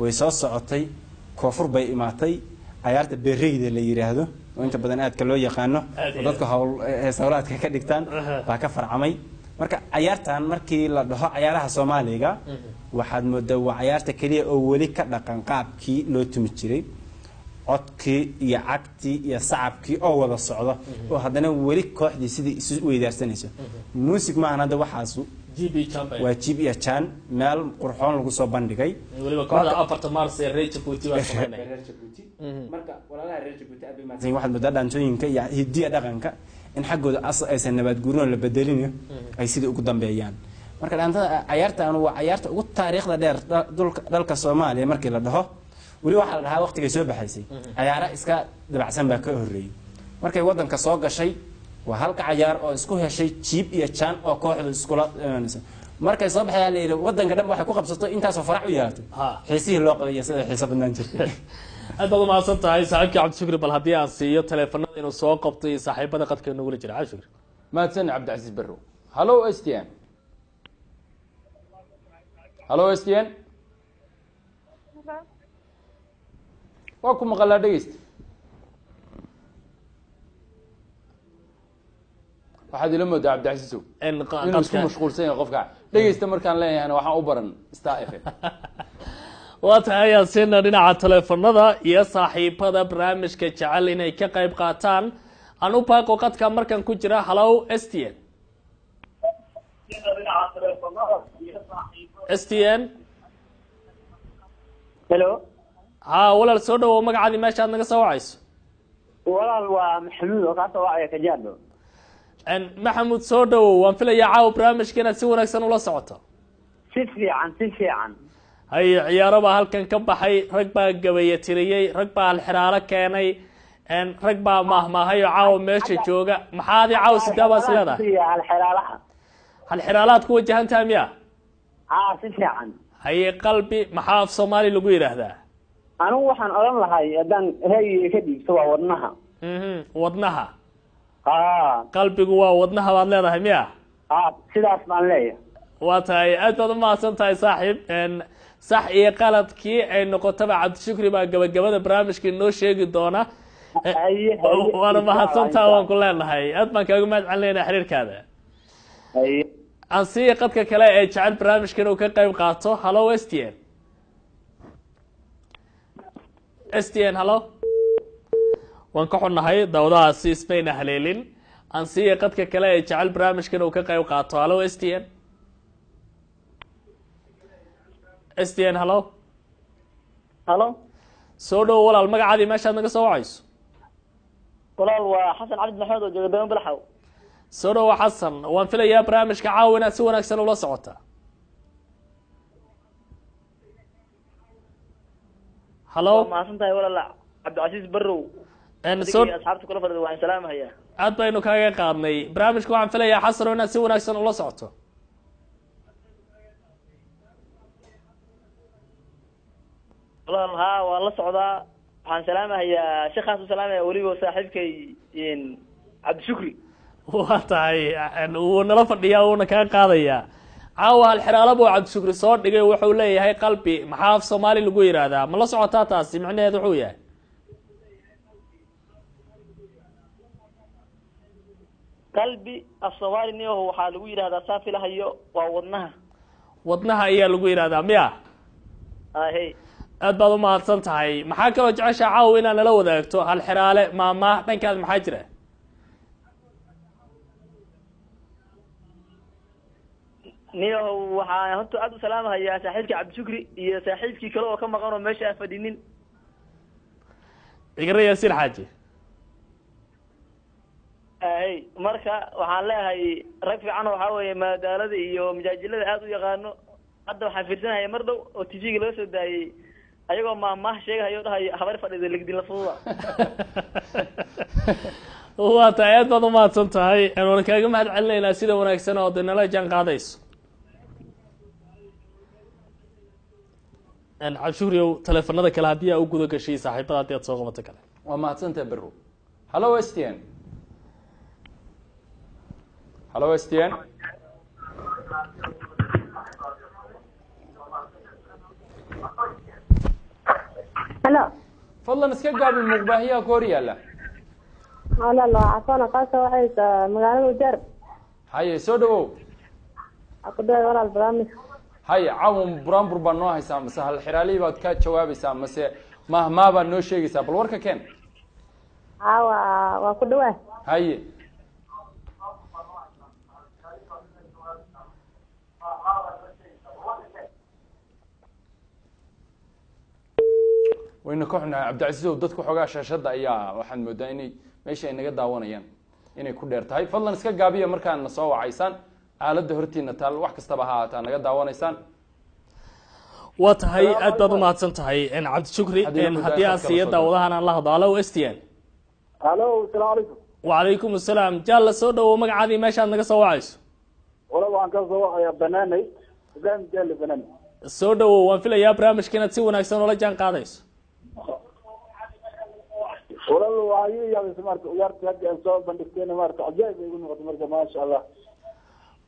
way soo socotay koonfur bay imaatay ciyaarta beereyda la yiraahdo oo inta badan aad ka loo yaqaano dadka hawlaadka ka dhigtaan baa ka farcamay marka ciyaartan markii la dhaho ciyaaraha Soomaaliga waxaad moodaa waa ciyaarta kaliya oo wali ka dhaqan qaabkii loo tumi jiray codkii iyo cagtii iyo sacabkii oo wada socdo oo haddana wali kooxdii sidii isu weydaarsanayso music ma ahna waxaas waa jib iyo chan meel qurxoon lagu soo bandhigay waliba kooxda afarta Mars ee Reer Djibouti waa sameeyay marka walaalaha Reer Djibouti abi ma waxaad moodaa dhantooyinka iyo hidiya dhaqanka in xaqooda aysan nabad guurno la bedelinayo ay sidii ugu dambeeyaan marka dhaantada ciyaartan waa ciyaarta ugu taariikhda dheer dalka Soomaaliya markii la dhaho weli waxaa la dhahaa waqtigay soo baxaysay cayaara iska dabacsan baa ka horreeyey markay waddanka soo gashay waa halka cayaar oo isku heshay jiib iyo jaan oo kooxdu iskula imaanaysa markay soo baxay la yidhi waddanka dhan waxay ku qabsato intaasoo farac u yeelatay xiisihii loo qabay iyo sida xiisa badnaan jirtay aad baad umahadsan tahay saaxiibkii cabdishukri bal haddii aan siiyo teleefanada inuu soo qabto iyo saaxiibada qadka nagula jira cabdishukri mahadsan cabdicasiis barrow hallo s t n hallo s t n waa ku maqalaa dhegeysta waxaad ila moodaa cabdicasiisow inuu isku mashquulsan yahay qofka dhegeysta markaan leeyahayna waxaan u baran star f m waa tahay ayaan siina dhinaca teleefanada iyo saaxiibada barnaamijka jecel inay ka qayb qaataan aan u baaqo qadka markan ku jira hallow s t n s t n hello ha walaal soo dhawow magacaadii meesha aad naga soo wacayso walaal waa maxamuud oo kaasoo wacaya kajaado maxamuud soo dhawow waan filayaa caawa barnaamijka inaad si wanaagsan ula socoto si fiican haye ciyaaro baa halkan ka baxay rag baa gabaya tiriyey rag baa halxiraalo keenay rag baa maahmaahay oo caawa meesha jooga maxaadi caawa sidaa baa isleedahay halxiraalaad ku wajahan tahay miya si fiican haye qalbi maxaa af soomaali lagu yidhaahdaa anigu waxaan odhan lahay haddaan ra'yiga ka dhiibto waa wadnaha wadnaha qalbigu waa wadnaha baad leedahay miya sidaas baan leeyahay waa tahay aad baad umahadsan tahay saaxiib sax iyo qaladkii ay noqotaba cabdishukri baa gabagabada barnaamijka inoo sheegi doona waana mahadsantaha waan ku leenahay aad baan kaaga mahad celinayna xiriirkaada aan siiya qadka kale ee jecel barnaamijka inuu ka qayb qaato hallo s t n s t n hallo waan ka xunnahay daawadahaasi ismayna haleelin aan siiya qadka kale ee jecel barnaamijka inuu ka qayb qaato hallo s t n s t n hallo soo dhowo walaal magacaadii meeshaad naga soo wacayso walaal waa xasan cabdi maxamed oo jooga beema balaxaw soo dhowo xasan waan filayaa barnaamijka caawa inaad si wanaagsan ula socota hallo waa mahadsan tahay walaal cabdicasiis barrow asxaabta kula fadhida waan salaamahaya aad baynu kaaga qaadnay barnaamijka waxaan filayaa xasan oo inaad si wanaagsan ula socoto walaal haa waan la socdaa waxaan salaamahayaa sheekhaas u salaamaya weliba saaxiibkay cabdishukri waa tahay wuu nala fadhiyaa wuuna kaa qaadayaa caawa halxiraalo buu cabdishukri soo dhigay wuxuu leeyahay qalbi maxaa af soomaali lagu yidhaahdaa ma la socotaa taasi micnaheed wuxuu yahay qalbi af soomaali niyaho waxaa lagu yidhahdaa saa filahayo waa wadnaha ayaa lagu yidhahdaa miya ahe aad baad umahadsan tahay maxaa kaloo jeceshaa caawa inaad nala wadaagto halxiraale maamaah dhankaad maxaa jira niyaho waxaan horta aada u salaamahayaa saaxiibkii cabdishukri iyo saaxiibkii kale oo ka maqan oo meesha aan fadhinin igara yaasiin xaaji ahay marka waxaan leeyahay rag fiican oo waxaa weeye madaalada iyo majaajilada aada u yaqaano hadda waxaan fiirsanaya mar dhow oo t v-ga laga soo daayey ayagoo maahmaah sheegahayo dhahayo habar fadhida legdin la fududa waa tahay aad baad umahadsan tahay waana kaaga mahad celinaynaa sida wanaagsan oo de nala jaan qaadayso cabdishukriyow teleefanada kale haddii aa u guda gashay saaxiibada haddii aad soo qabato kale waa mahadsantaha barrow hallo s t n hallo s t n halo fadlan iska gaabi muuqbaahiyaha ka hor yaalla walaal waa cafana kaasoo waxaysa magaalada ujeer haye soo dhawow akudhaay walaal barnaamij haye caawan buraanbur baad noo haysaa mase halxiraalihii baad ka jawaabaysaa mase mahmaa baad noo sheegaysaa bal warka keen caawa waa ku dhawaa haye wayna ka xunahay cabdicasiisow dadku xoogaa shaashadda ayaa waxaad moodaa inay meesha ay naga daawanayaan inay ku dheer tahay fadlan iska gaabiya markaadna soo wacaysaan aaladda hortiina taal wax kastaba ha ahaataa naga daawanaysaan واتهي أدبا ما تنتهي إن عبد شكري إن هدي أسيادة وضعنا الله ضالة وإستيان الو السلام عليكم وعليكم السلام جال سودا ومقعدي ماشي عندك سواعيس ولا وان كسو يا بناني زين جال بناني سودا وان في يا برامج كانت سوى ناكسون ولا جان قاديس ولا وعي يا سمارت ويارت هدي ان سو بندكتين مارت عجائب يقول مركه ما شاء الله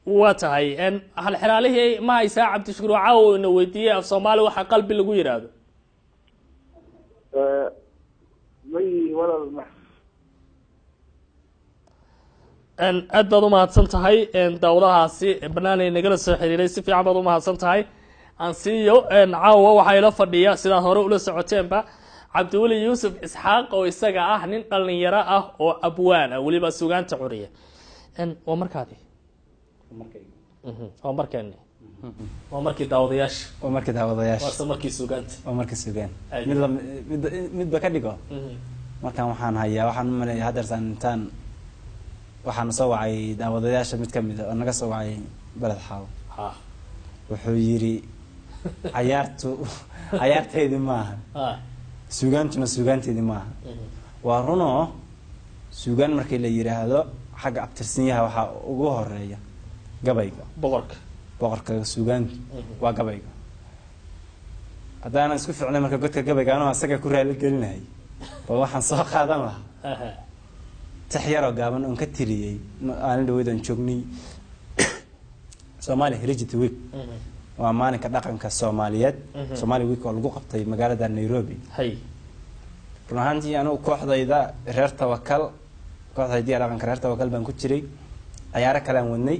واتهي إن هالحراليه ما يساعد عبد شكري وعاو إنه وديه في صومالي وحا قلبي اللي قوي هذا وي ولا ان aad baad u mahadsan tahay dawladahaasi banaanay nagala soo xiriiray si fiican baad u mahadsan tahay aan siiyo caawa waxa ila fadhiya sida hore ula socoteenba Cabdiwali Yuusuf Isxaaq oo isaga ah nin dhalinyaro ah oo abwaan ah waliba suugaanta curiya waa markaadi waa markaani waa markii daawadayaasha waa markii suugaanta mid ba ka dhigo markaan waxaan hayaa waxaan u maleeyaa hadarsan intaan waxaan soo wacay daawadayaasha mid kamid ah oo naga soo wacay balad xaaw wuxuu yiri ciyaarteedu maaha suugaanteedu maaha waa runo suugaan markii la yiraahdo xagga abtirsiinyaha waxa ugu horeeya gabayga boqorka suugaantu waa gabayga hadaan isku ficnay marka godka gabayga anoo asaga ku raali gelinahay waxaan soo qaadan lahaa تحيرو قابن أن كتيري أنا دويد أن شغني سومالي هريجت ويك وأمانة كدقن كسوماليات سومالي ويك والجو قبتي مقالة نيروبي هاي رهانتي أنا وكواحد إذا ريرت توكل كواحد إذا رهان كريرت توكل بنكتيري عيارة كلام وني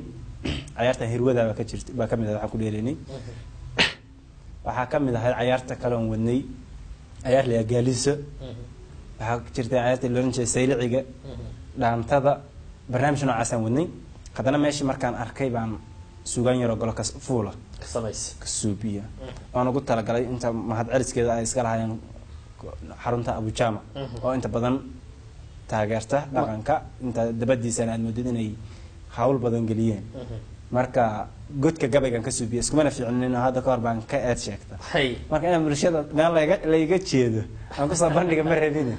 عيارة هيرودا بكتير بكمل هذا حكولي ليني وحكمل هذا عيارة كلام وني عيار لي جالسة وحكتير عيارة اللونش سيلعيجة dhaantada barnaamij noocaas aan wadnay qadana meeshii markaan arkay baan suugaan yar oo golo ka fuula ka suubiya waan ugu talagalay inta mahad celiskeeda ay iska lahaayeen xarunta Abu Jama oo inta badan taageerta dhaqanka inta dabadiisa aad moodid inay hawl badan galiyeen marka godka gabaygan ka suubiya isku mana fiicnina hada ka hor baan ka aad sheegta marka inaan bulshada meel la iga jeedo aan ku soo bandhiga ma rabin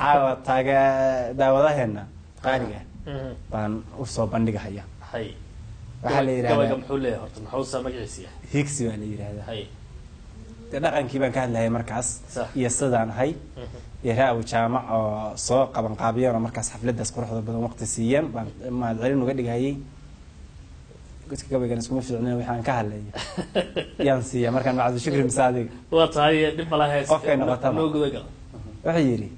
caawa taaga daawadaheena qaaliga baan u soo bandhigaya waxa la yiraahdaa gabayga muxuu leeyahay horta muxuu samagciisiya higsi waa la yiraahdaa dhaqankii baan ka hadlahay markaas iyo sidaan ahay iyo raaw jaamac oo soo qaban qaabiyeen markaas xafladaas quruxda badan waqti siiyeen baan mahad celin uga dhigayay godka gabaygan isku fiicnaa waxaan ka hadlayay yaan siiya markaan macdu shukri misaadiga waa tahay dib malahays qofkay noqotaba waxa yiri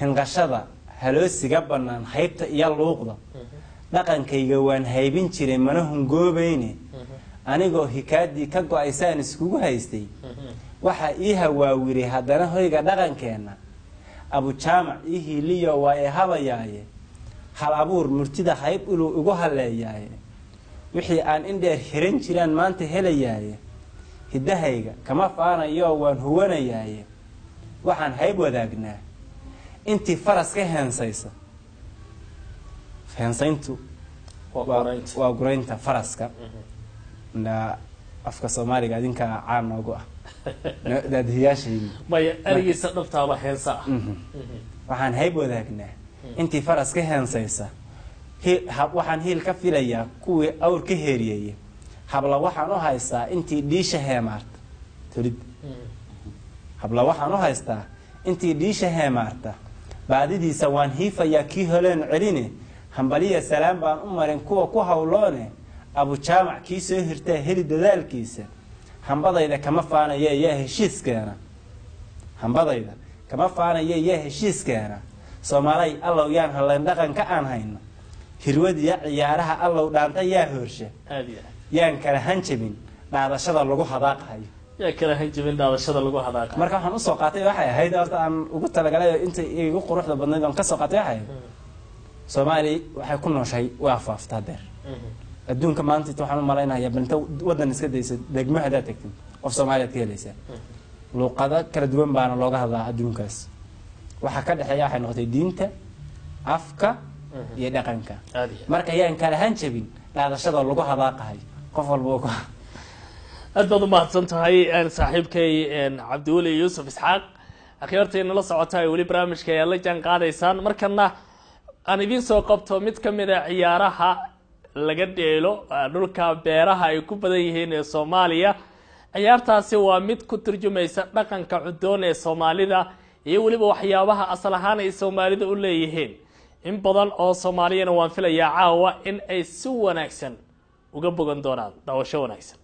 hinqashada haloosiga banaan haybta iyo luuqda dhaqankayga waan haybin jiray mana hungoobayne anigoo hikaadii ka go'aysaan iskugu haystay waxa ii hawaawiri haddana hoyga dhaqankeena Abu Jama ihiliyo waa habayaaye hal abuur murtida hayb inuu ugu haleeyaaye wixii aan indheer xiran jiraan maanta helayaaye hidahayga kama faanayo waan huwanayaaye waxaan hayb wadaagnaa intii faras ka heensaysa heensayntu waa guraynta faraska na afka Soomaaliga adinka caan noogu ah daadhiyaashii maya arigiisa dhabtaaba heensa waxaan hayb wadaagnaa intii faras ka heensaysa waxaan hiil ka filayaa kuwii awr ka heeriyay habla waxaan u haystaa intii dhiisha heemaarta tulid habla waxaan u haystaa intii dhiisha heemaarta baadidiisa waan hiifayaa kii holeen celine hambaliya salaam baan u marin kuwa ku hawloone Abu Jama kii soo hirtay heli dadaalkiisa hambadayda kama faanaya yaa heshiiskeena hambadayda kama faanaya yaa heshiiskeena Soomaalay allow yaan haleen dhaqanka aan hayno hirwadiya ciyaaraha allow dhaanta yaa hoorshe yaan kala hanjabin dhaadashada lagu hadaaqayo yaa kala hanjabin dhaadashada lagu hadaaqayo marka waxaan u soo qaatay waxay ahayd horta aan ugu talagalay inta igu quruxda badnayd aan ka soo qaatay waxay Soomaali waxay ku nooshay waa faaftaa deer adduunka maanta waxaan u maleynayaa banta wadan iska daysa degmo hada tagtin qof Soomaaliyeed ka helaysa luqada kala duwan baana looga hadlaa adduunkaas waxa ka dhaxeeya waxay noqotay diinta afka iyo dhaqanka marka yaan kala hanjabin dhaadashada lagu hadaaqayo qof walba aad baad u mahadsan tahay saaxiibkay cabdiweli yuusuf isxaaq akhyaartayna la socotaay weli barnaamijka ayaa la jaan qaadaysaan markana aan idiin soo qabto mid ka mid a ciyaaraha laga dheelo dhulka beeraha ay ku badan yihiin ee Soomaaliya ciyaartaasi waa mid ku turjumaysa dhaqanka cudoon ee Soomaalida iyo waliba waxyaabaha asal ahaan ay Soomaalida u leeyihiin in badan oo Soomaaliyana waan filayaa caawa in ay si wanaagsan uga bogan doonaan daawasho wanaagsan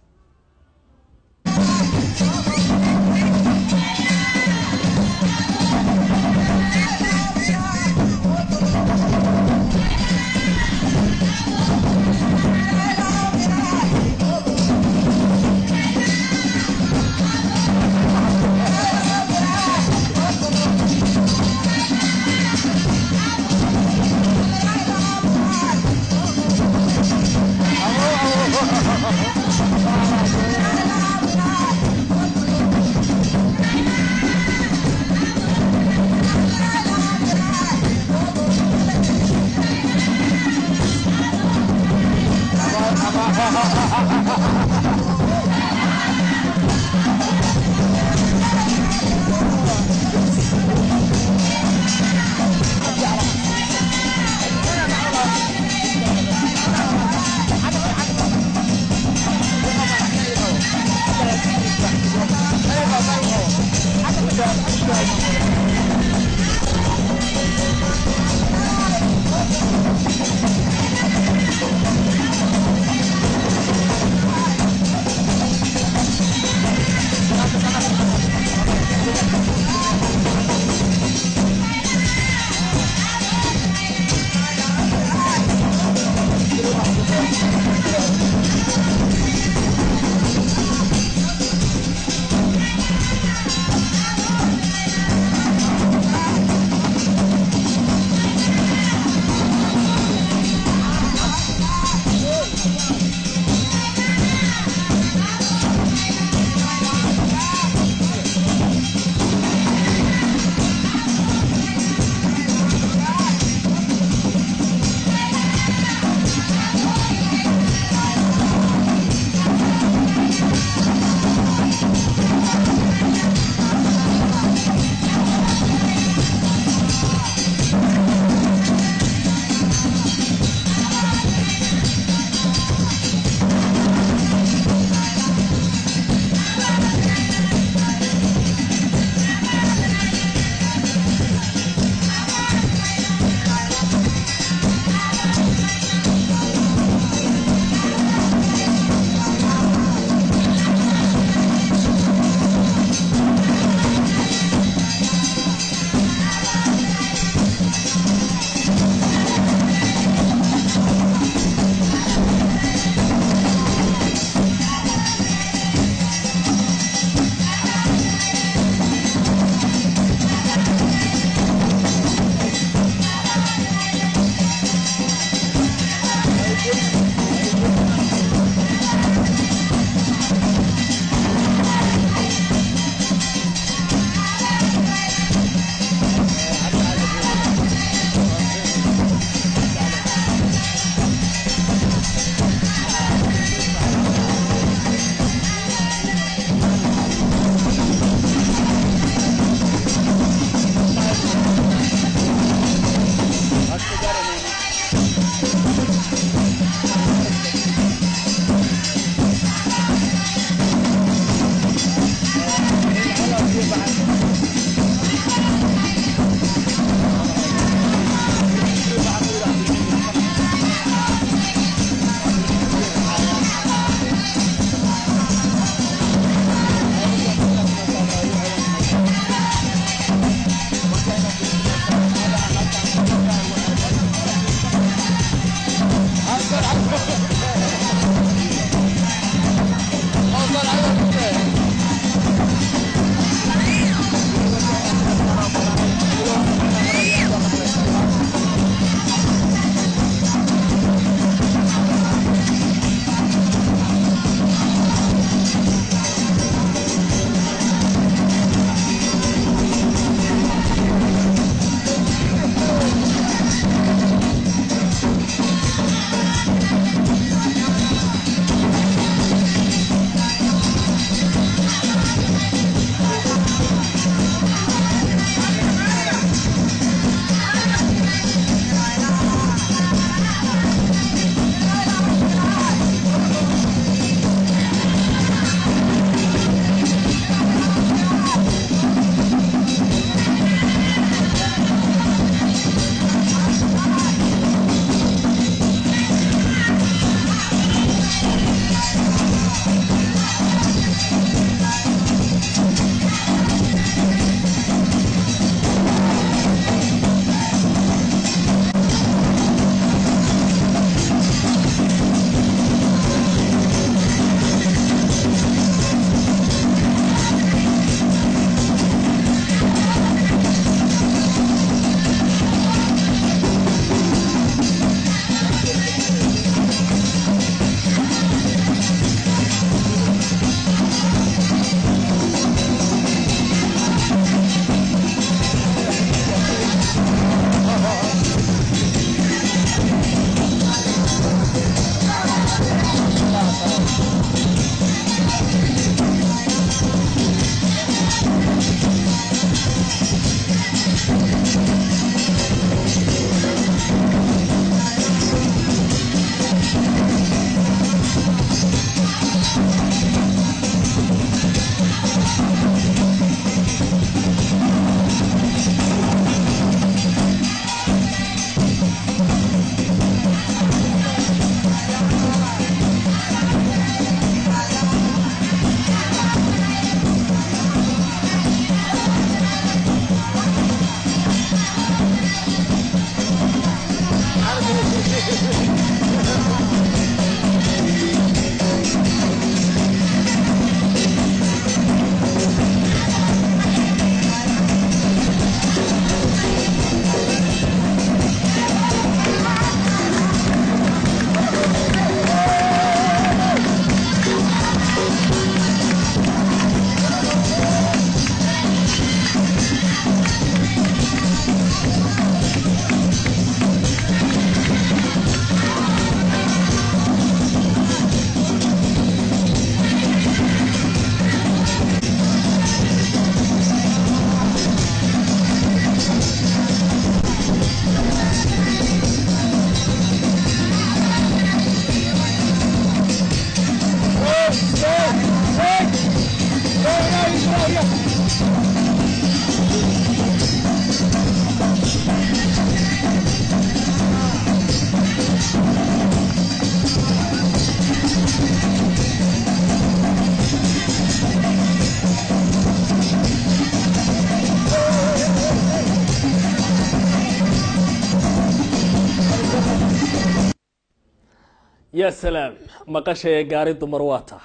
يا سلام مقاشة قاري دمرواتا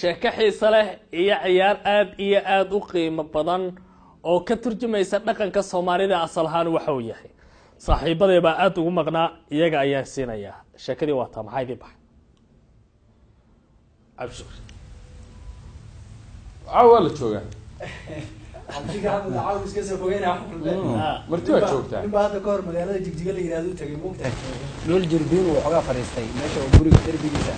sheeko xiiso leh iyo ciyaar aad iyo aad u qiimo badan oo ka turjumaysa dhaqanka Soomaalida asal ahaan waxa uu yahay saaxiibadeeba aad ugu maqnaa iyaga ayaa siinaya sheekadii waa taa maxay dibax abshir awal jooga martii waa joogtaa in baad ka hor magaalada jigjiga la yiraahdo tagay moogtahay lool jirbiin oo xogaa fariistay meesha oo guriga darbigiisa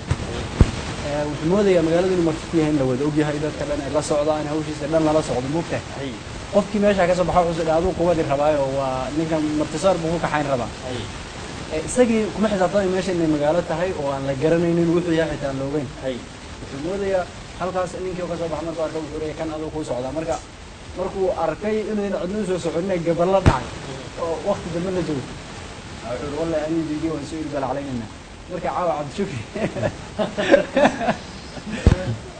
wuxuu moodaya magaalada inuu marti ku yahay in la wada ogyahay dadka dhan ay la socdaan hawshiisa dhan lala socdo moogtahay qofkii meesha ka soo baxay wuxuu dhaado quwadii rabaayo waa ninkan martisaar buu ka xayn rabaa isagii kuma xisaabtan meesha inay magaalo tahay oo aan la garanaynin wuxuu yahay xitaa loogeyn wuxuu moodaya halkaas ninkii ka soo baxay markuu arkay wuxuu leeyahay kan adoo ku socda markuu arkay inuu cidna soo soconay gabal la dhacay oo waqti dambe la joogo wuxuu wallahi ani diigi waan soo ilbal caleynaa marka caawa cabd shukri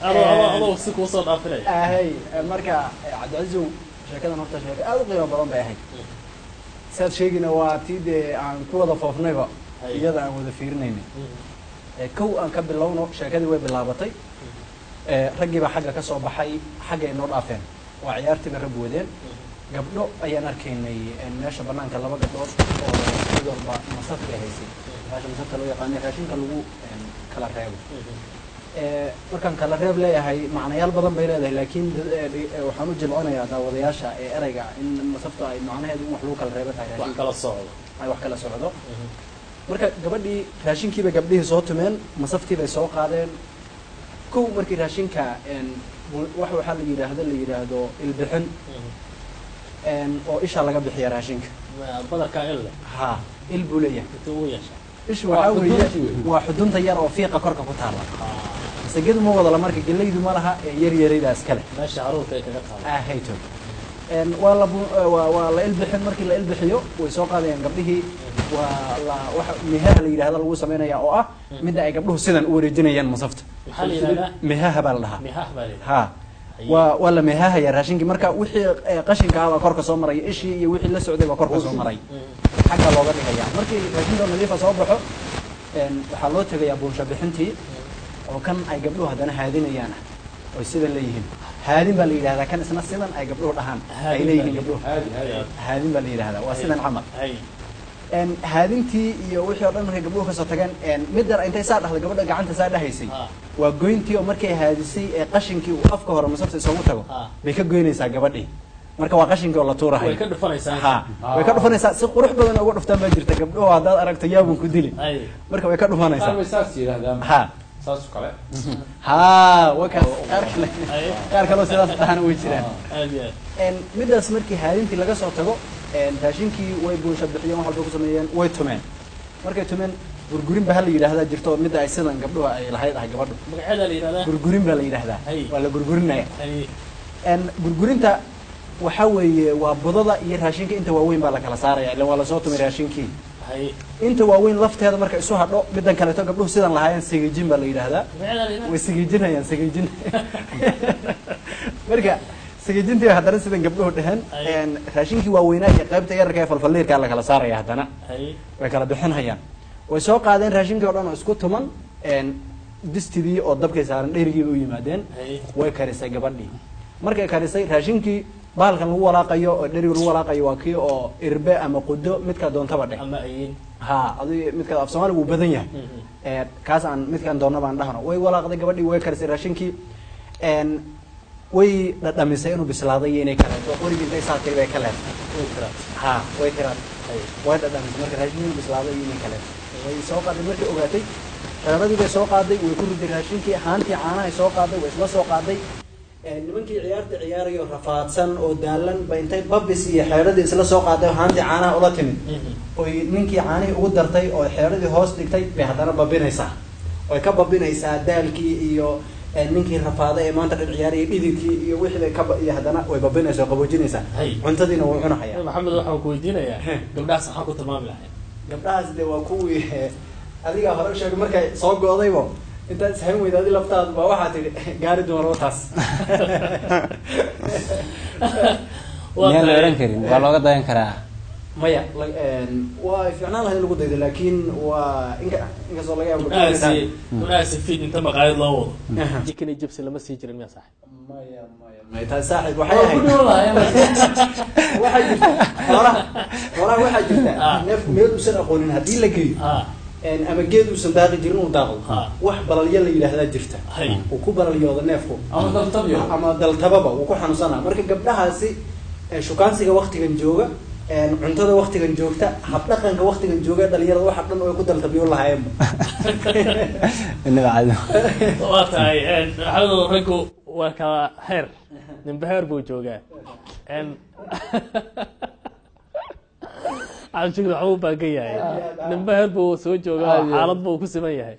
adoo si ku soo dhaafilay marka cabd aziz sheekadan horta sheeko aad u qiimo badan bay ahayd saad sheegina waa tiide aan ku wada foofnayba iyada aan wada fiirinaynay kow aan ka bilowno sheekadii way bilaabatay raggiiba xagga ka soo baxay xagga ay noo dhaafeen waa ciyaartiiba rag wadeen gabdho ayaan arkaynay meesha banaanka laba gabdhood oo midorba masafka haysay meesha masafka loo yaqaanay raashinka lagu kala reebo markaan kala reeb leeyahay macnayaal badan bay leedahay laakiin waxaan u jilcinayaa daawadayaasha erayga in masafta ay macnaheedu in wax lagu kala reebo tahay wax kala socdo ay wax kala socdo marka gabadhii raashinkiiba gabdhihii soo tumeen masaftii bay soo qaadeen kow markii raashinka waxaa la yiraahdo ilbixin oo isha laga bixiya raashinka badarka il ha il buu leeyahay intuu yeesha ishu waxa weeye waa xudunta yar oo fiiqa korka ku taala sagadu ma wada la marka galaydu ma laha yar yaraydaas kale meesha caruurta ay kaga taala hayto waa la ilbixin markii la ilbixiyo way soo qaadayaan gabdhihii waa la waxa mihaha la yiraahdo lagu sameeynaya oo ah mid ay gabdhuhu sidan u wareejinayaan masafta maxaa la yiraahdaa mihaha baa la dhahaa mihaha baa la ha waa la mihaha ya raashinki marka wixii qashinka ah korka soo maray ishii iyo wixii la socday baa korka soo maray xagga looga dhigaya markii raashinka nadiifa soo baxo waxaa loo tagayaa buunsha bixintii oo kan ay gabdhuhu haddana haadinayaan oo sida leeyihiin haadin baa la yiraahdaa kan isna sidan ay gabdhuhu dhahaan ay leeyihiin gabdhuhu haadin baa la yiraahdaa waa sidan camal haadintii iyo wixii oo dhan markay gabdhuhu kasoo tageen middan intay saa dhahday gabadha gacanta saa dhahaysay waa goyntii oo markay haadisay qashinkii uu afka hore masafta isugu tago bay ka goynaysaa gabadhii marka waa qashinkii oo la tuurahay way ka dhufanaysaa way ka dhufanaysaa si qurux badan uga dhuftaan baa jirta gabdhuhu haddaad aragto yaabun ku dili marka way ka dhufanaysaa saas yiraahdaan saas kale qaar kale sidaas dhahan way jiraan midaas markii haadintii laga soo tago raashinkii way buunsha bixiyeen wax walba ku sameeyeen way tumeen markay tumeen gurgurin baa la yiraahdaa jirto mid ay sidan gabdhuhu ay lahayd ah gabadhu magaceeda la yiraahdaa gurgurin baa la yiraahdaa waa la gurgurinaya gurgurinta waxa weeye waa budada iyo raashinka inta waaweyn baa la kala saaraya ilaa waa la soo tumay raashinkii inta waaweyn lafteeda marka isu hadho midan kaleeto gabdhuhu sidan lahaayeen sigijin baa la yiraahdaa way sigijinayaan sigijin marka sigijintii haddana sidan gabdhuhu dhaheen raashinkii waaweynaa iyo qaybta yararka ee falfaliirkaa la kala saaraya haddana way kala bixinayaan way soo qaadeen raashinkii oo dhan oo isku tuman distidii oo dabkay saaran dherigii u yimaadeen way karisay gabadhii markay karisay raashinkii bahalkan lagu walaaqayo oo dheriga lagu walaaqayo waa kii oo irbe ama qudo midka doontaba dheh ama ayin ha adi midka af Soomaaliga uu badan yahay kaas aan midkan doonaba aan dhahno way walaaqday gabadhii way karisay raashinkii way dhadhamisay inuu bislaaday inay kaleeto qorigii intay saartay bay kaleeto way tiraan way dhadhamisay marka raashinkii bislaaday inay kaleeto way soo qaaday markii ogaatay xeeradii bay soo qaaday way ku riday raashinkii haantii caanaha soo qaaday way isla soo qaaday nimankii ciyaarta ciyaarayo rafaadsan oo daalan ba intay babis iyo xeeradii isla soo qaaday haantii caanaha ula timid oo ninkii caanihii ugu dartay oo xeeradii hoos dhigtay bay haddana babinaysaa way ka babinaysaa daalkii iyo ninkii rafaaday ee maanta dhan ciyaarayay dhididkii iyo wixii bay ka iyo haddana way babinaysaa qaboojinaysaa cuntadiina wuu cunahayaa maxamed waxaan ku weydiinayaa gabdhahaas maxaa ku tilmaami lahayd gabdhahaas de waa kuwii adiga hore u sheegay markay soo go'daybo intaad ishayn weyda adi laftaadu baa waxaa tidhi gaari dumar wataas miyaan la oran karin waa looga dayan karaa maya waa fiicnaan lahayd in lagu daydo laakiin waa inkastoo laga yaabo unaasi feed inta maqaayad loo wado chicken iyo jibsi lama sii jirin miya saaxib maya taa saaxib waxay ahayd waxay jirta xoolaha waxaa jirta neefku meel uusan aqoonin haddii la geeyo ama geed uusan daaqi jirin uu daaqo wax balalya la yidhaahdaa jirta uu ku balalyooda neefku ama daltababa uu ku xanuunsanaa marka gabdhahaasi shukaansiga waktigan jooga cuntada waktigan joogta habdhaqanka waktigan jooga dhalinyarada waxa dhan oo ku daltabiyo lahaayeenba waa tahay maxamed raggu waa kala heer ninba heer buu joogaa cabshigr waxba u baagan yahay ninba heer buu soo joogaa xaalad buu ku siman yahay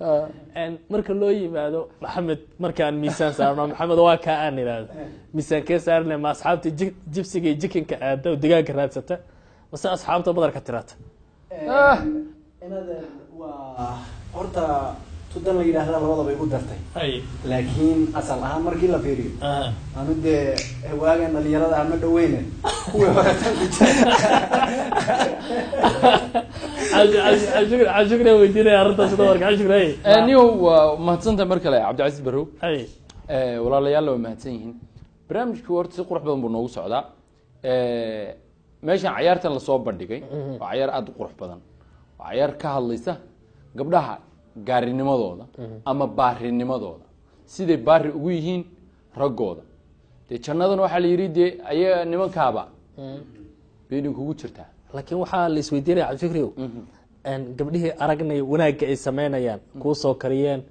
marka loo yimaado maxamed markaan miisaan saarno maxamed waa kaa aan idhaahdo miisaankee saarne ma asxaabta jibsiga iyo jikinka aada oo digaaga raadsata mase asxaabta badarka tirata waa horta tudan la yidhaahdaa labadaba igu dartay laakiin asal ahaan markii la fiiriyo anu dee waagan dhalinyarada ama dhaweyne kuwii cabshigre weydiinaya arrintaas dabarka cabshigre niyo waa mahadsantahay mar kale cabdicasiis barrow walaalayaal waa mahadsan yihiin barnaamijku horta si qurux badan buu noogu socdaa meeshan cayaartan lasoo bandhigay waa cayaar aada u qurux badan waa cayaar ka hadlaysa gabdhaha gaarinimadooda ama baarinimadooda siday baari ugu yihiin raggooda dee jannadana waxaa la yidhi dee ayaga nimankaaba beydin kugu jirtaa laakiin waxaa la isweydiinaya cabdishikriw gabdhihii aragnay wanaagga ay sameynayaan kuu soo kariyeen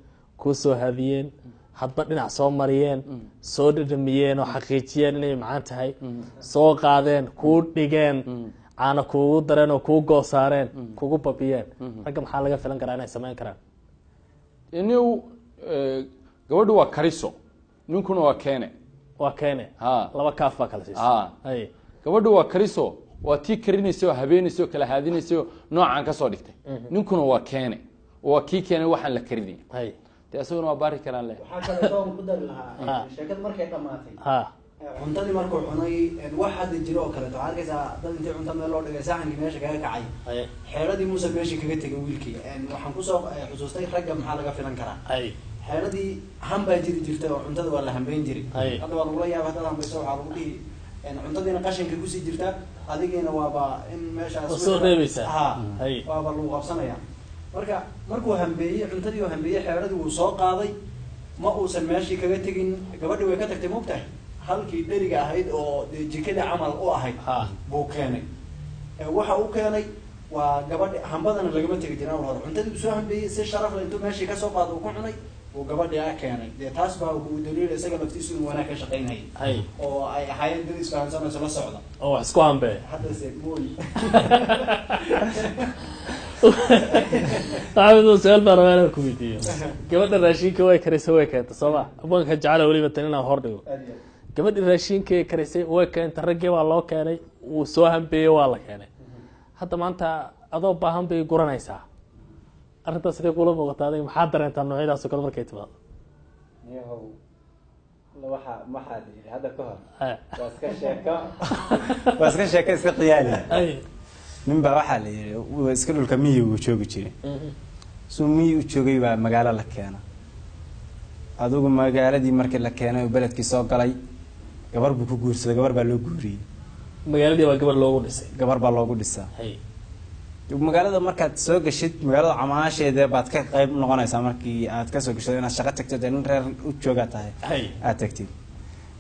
kuu soo hadiyeen hadba dhinac soo mariyeen soo dhadhamiyeen oo xaqiijiyeen inay macaan tahay soo qaadeen kuu dhigeen caana kuugu dareen oo kuu goosaareen kugu babiyeen ragga maxaa laga filan karaa inay sameyn karaan nin gabadhu waa kariso ninkuna waa keene laba kaaf baa kala siisa gabadhu waa kariso waa tii karinaysa oo habeenaysa oo kala haadinaysa oo noocaan kasoo dhigtay ninkuna waa keene waa kii keenay waxaan la karinay de isaguna waa baari karaan le waxaa kale doon ku dari lahaa sheekada markay dhamaatay cuntadii markuu cunay wax hadda jiro oo kaleeto waxaa arkaysaa dad intii cunta meel loo dhigay saxankii meesha kaga kacay xeeladii muuse meeshii kaga tegay wiilkii waxaan kusoo xusuustay ragga maxaa laga filan karaa xeeladii han baa jiri jirtay oo cuntada waa la hambeyn jiray hadda waa lagula yaaba haddaad hambayso waxaa lagu dhihi cuntadiina qashinka kusii jirta adigiina waaba in meeshaas waaba lagu qabsanaya marka markuu hambeeyey cuntadii oo hambeeyey xeeladii wuu soo qaaday ma uusan meeshii kaga tegin gabadhii way ka tagtay moogtahay halkii dheriga ahayd oo dee jikada camal u ahayd buu keenay waxa uu keenay waa gabadhi hambadana lagama tegi jirin awal hore cuntadii usoo hambeeyey si sharaf le intuu meeshii kasoo qaada uu ku cunay uu gabadhi a keenay dee taas baa uu daliila isaga naftiisu in wanaag ka shaqaynayay oo ay ahaayeen dad isfahansanayso la socda oo wax isku hambeeya haddase mooy maxamed su-aal baan rabaa inaan ku weydiiyo gabadha raashinka way karisay way keentay soo ma abanka jecela weliba tan inaan hor dhigo gabadhi raashinka karisay way keentay raggii waa loo keenay wuu soo hambeeyey waa la keenay hadda maanta adoo baahan bay guranaysaa arrintaas siday kula muuqataa adiga maxaa dareentaa noocyadaas oo kale markay timaado waxaa la yidhi hadda ka hor waa iska sheeko iska qiyaali nin baa waxaa la yidhi iska dhulka miyi uu joogi jiray suu miyi u joogay baa magaalo la keena adigu magaaladii markii la keenay oo beledkii soo galay gabar buu ku guursaday gabar baa loo guuriyey magaaladii baa gabar loogu dhisay gabar baa loogu dhisaa magaalada markaad soo gashid magaalada camaasheeda baad ka qayb noqonaysaa markii aad kasoo gasho inaad shaqo tagto dee nin reer u joogaa tahay aad tagtid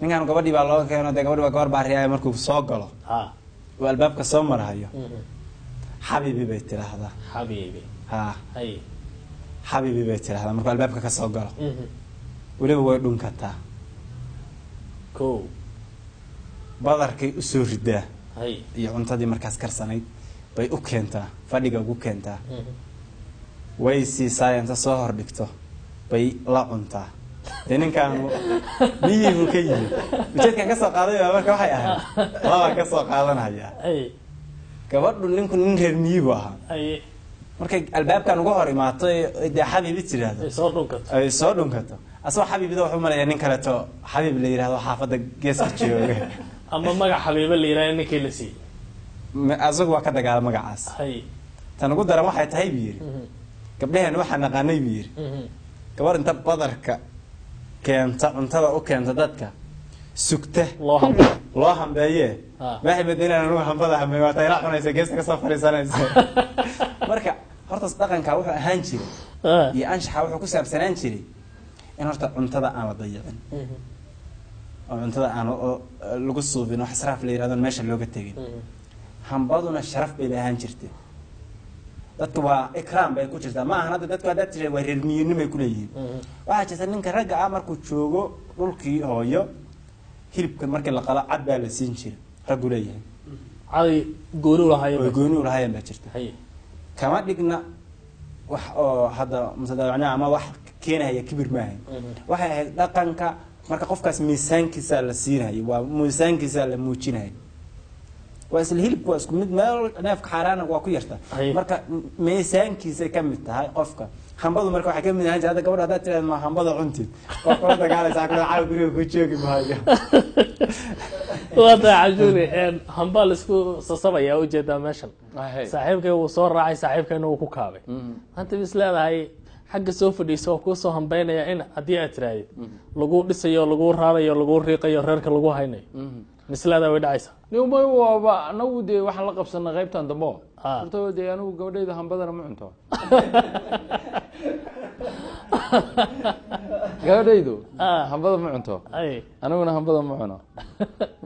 ninkan gabadhii baa loo keeno dee gabadhi baa gabar baa riyaaya markuu soo galo uu albaabka soo marahayo xabiibi bay tiraahdaa xabiibi bay tiraahdaa markuu albaabka kasoo galo weliba way dhunkataa badarkay usoo ridaa iyo cuntadii markaas karsanayd bay u keentaa fadhiga ugu keentaa way siisaa inta soo hor dhigto bay la cuntaa dee ninkaan miyii buu ka yimid ujeedkan kasoo qaaday baa marka waxay ahayd labaan kasoo qaadanaya gabadhu ninku nin reer miyi buu ahaa markay albaabkan uga hor imaato dee xabiibi tiraahdo ay soo dhunkato asagoo xabiibida wuxuu malayaa nin kaleeto xabiib la yihahdo xaafadda geeska jooga ama magac xabiiba la yihahdo ninkii la siiyey asagu waa ka dagaala magacaas tan ugu daran waxay tahay buu yiri gabdhaheen waxaan naqaanay buu yiri gabar inta badarka keenta cuntada u keenta dadka sugta loo hambeeye waxay bedelaan inuu hambada hambeey waa tayra cunaysa geeska soo fariisanaysa marka horta dhaqanka wuxuu ahaan jiray iyo anshaxa wuxuu ku saabsanaan jiray in horta cuntada aan la dayacin oo cuntada aan lagu suubin wax israaf la yiraahdo meesha looga tagin hambaduna sharaf bay lahaan jirtay dadku waa ikraam bay ku jirtaa ma aha dadku hadda tiray waa reer miyiinimo ku leeyihiin waxa jirta ninka ragga ah markuu joogo dhulkii hooyo hilibka markii la qala cad baa la siin jiray raggu leeyahay cadi gooni u lahaayeen baa jirta kama dhigna wax oo hadda mutadaawacna ama wax keenaya kibir maahay waxay ahayd dhaqanka marka qofkaas miisaankiisa la siinayo waa miisaankiisa la muujinayo waa isla hilibku waa isku mid meel neefka xaaraana waa ku yarta marka miisaankiisa ka mid tahay qofka hambadu marka waxay ka mid ahaan jirta gabadha hadda tiraahdo ma hambada cuntid waa kula dagaalaysaa kula caaw guriga ku joogi maayo wada cajuli hambal isku sasabaya u jeedaa meeshan saaxiibkay uu soo raacay saaxiibkayna uu ku kaabay anta bis leedahay xagga soo fadhiiso ku soo hambeynaya in hadii aad tiraahdo lagu dhisayo lagu raarayo lagu riiqayo reerka lagu haynayo mislada way dhacaysa niyo waaba anagu de waxaan la qabsanay qaybtan dambo horta de anagu gabadhayda hambadana ma cunto gabadhaydu hambada ma cunto anaguna hambada ma cuno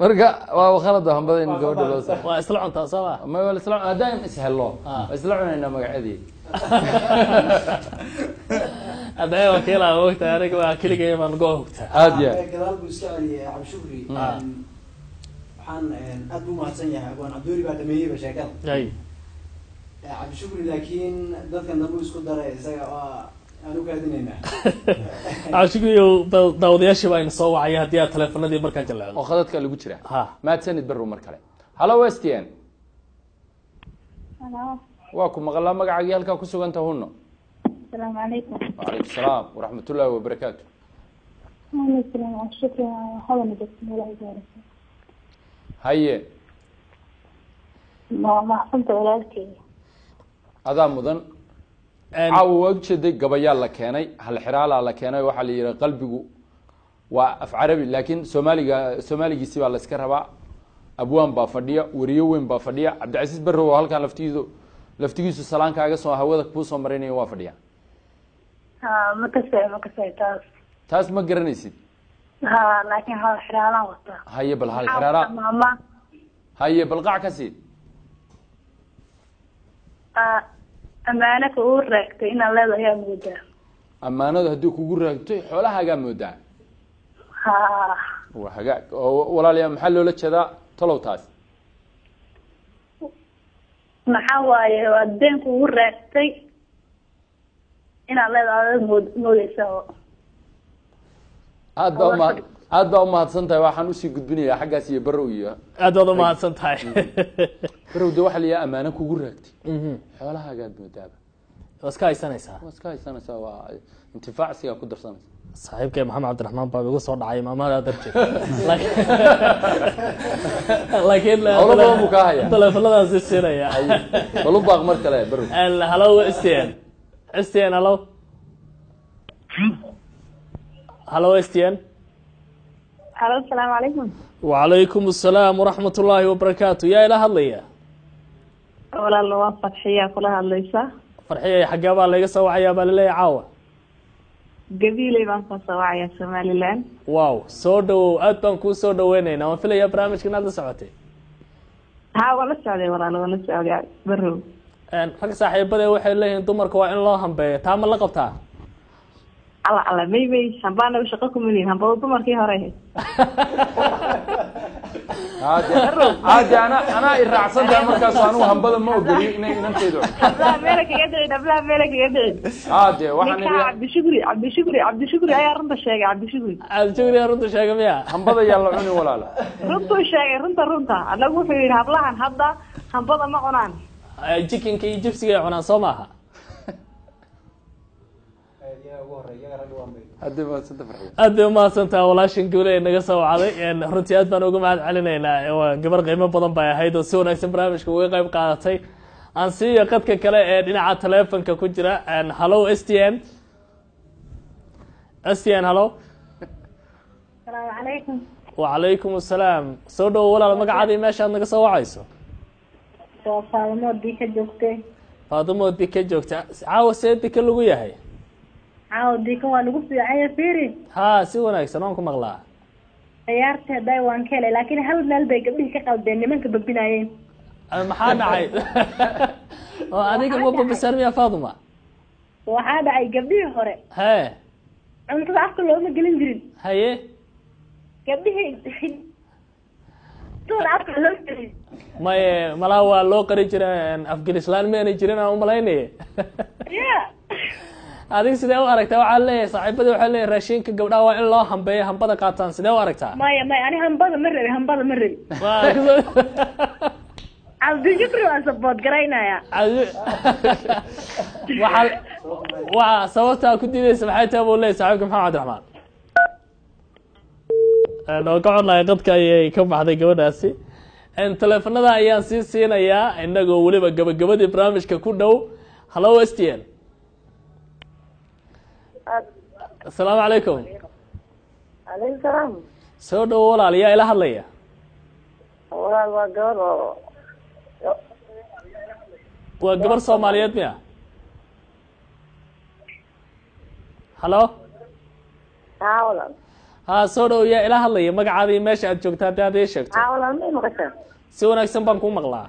marka waa khalad hambada in gabadha loo saaro waa isla cuntaa sabaa ma waa isla hadaan ishelo isla cunayna magaceedii aday wakiila waqti aniga waa kaliya man goobta aad ya gadaal buu iska celiyay Cabdi Shukri waxaan aad u mahadsan yahay waan Cabdi baa dhameeyay sheekada Cabdi Shukri laakiin dadkan dambu isku daray isaga waa aanu kaadinayna Cabdi Shukri dawdayaasha baa soo wacay hadii aad telefoonadii markaa jaleecdo oo khadadka lagu jira ma sanid baro mar kale hello Westien hello waa ku maqlaa magacaaga halka ku sugan tahay hunno السلام عليكم. وعليكم السلام ورحمة الله وبركاته. وعليكم السلام شكرا حاول نجسم ولا إدارة. هيا. ما أحسنت ولادك. هذا مدن. عاو وجه دي قبيال لكيني هالحرالة لكيني وحال يرى قلبه وأف عربي لكن سومالي جيسي على سكرها أبوان بافدية وريوين بافدية عبد العزيز برو هل كان لفتيجو السلام كاجا سو هواك بوسو مريني وافدية. ما كسر تاس ما قرنيسي لكن هالحرالة وقتها هيا بالحرالة ماما هيا بالقاع كسيد أمانة كورك إن الله لا يمودا أمانة هدوك كورك حولها جام مودا وحاجة ولا لي محل ولا كذا طلعوا تاس محاوية ودين كورك إن الله لا يمودا aad baa u mahadsantahay waxaan u sii gudbinayaa xaggaas iyo barow iyo aad baad u mahadsantahay barow de waxa la yaa amaana kugu raagtay xoolahaaga aad moodaaba waska haysanaysaa waa intifaacsiga ku darsanaysa saaxiibkay maxamed cabdiraxmaan baa igu soo dhacay maamada darjeed laakiin telefoonadaas siinaya balu baaq mar kale barow hello Estian hello هلو استيان هلو السلام عليكم وعليكم السلام ورحمة الله وبركاته يا إله الله ولا الله فرحية كلها الليسة فرحية حقابا اللي يسوى عيابا للي عاوة قبيلي بان فسوى عيا سومالي لان واو سودو أدبان كو سودو وينينا وفي لي برامج كنا هذا سعوتي ها ولا سعودي ولا سعودي برو حق صاحب بدأ وحي اللي انتمرك وإن الله هم بي تعمل لقبتها على ميبي هنبانا وشقكم منين هنبانا دمركي هوريه عادي انا الرعصان ده مركز انو هنبدا ما اوغلي ان انت يدعو لا مالك يدعي دبلا مالك يدعي عادي waxaan عبد شكري ayaa runta sheegay عبد شكري runta sheegay miya hambada yaa la cuni walaala runta sheegay runta anagu wuxuu yiri hablahan hadda hambada ma cunaan chickenka iyo jibsiga cunaan soo maaha hadda ma santa farxay aad bay umahadsantaha walaashan guule ee naga soo wacday runtii aad baan uga mahad celinaynaa waa gabar qiimo badan bay ahayd oo si wanaagsan barnaamijka uga qayb qaadatay aan siiyo qadka kale ee dhinaca telefonka ku jira hallo s t n hallo السلام عليكم. وعليكم السلام soo dhowo walaal magacaadii meeshaad naga soo wacayso Faadumo Dika joogtay. Faadumo Dika joogta caawa see Dika lagu yahay Caawa Dika waa lagu fiicay fiiri. ha si wanaagsan aan ku maqlaa ciyaarta haday waan ka helay laakiin hal meel bay gabdhihi ka qaldeen nimanka babinayeen maxaa dhacay oo adiga ma babisarmiya Faaduma waxaa dhacay gabdhihii hore hee cuntada afka looma gelin jirin haye gabdhihii toona afka loo gelin may malaa waa loo qari jiray afghanistan meena jirin aan u malaynay adiga sidee u aragtaa waxaa leeyahay saaxiibada waxaa leeyahay raashinka gabdhaha waa in loo hambeeyo hambada qaataan sidee u aragtaa maya ani hambada ma rabi Abdi Shukri waa support garaynaya waa sababta ku diidaysa maxay tahay buu leeyahay saaxiibka Maxamed Cabdiraxmaan oo ka codnay qadka ayay ka baxday gabadhaasi telefonada ayaan sii siinayaa inagoo weliba gabagabadii barnaamijka ku dhow hallo STN السلام عليكم. عليكم السلام. soo dhowo walaal yaa ila hadlaya walaal waa gabar Soomaaliyeed miya hallo walaal ha soo dhowo yaa ila hadlaya magacaadii meesha aad joogtaa hadii aad ii sheegto walaal ma maqashaa si wanaagsan baan ku maqlaa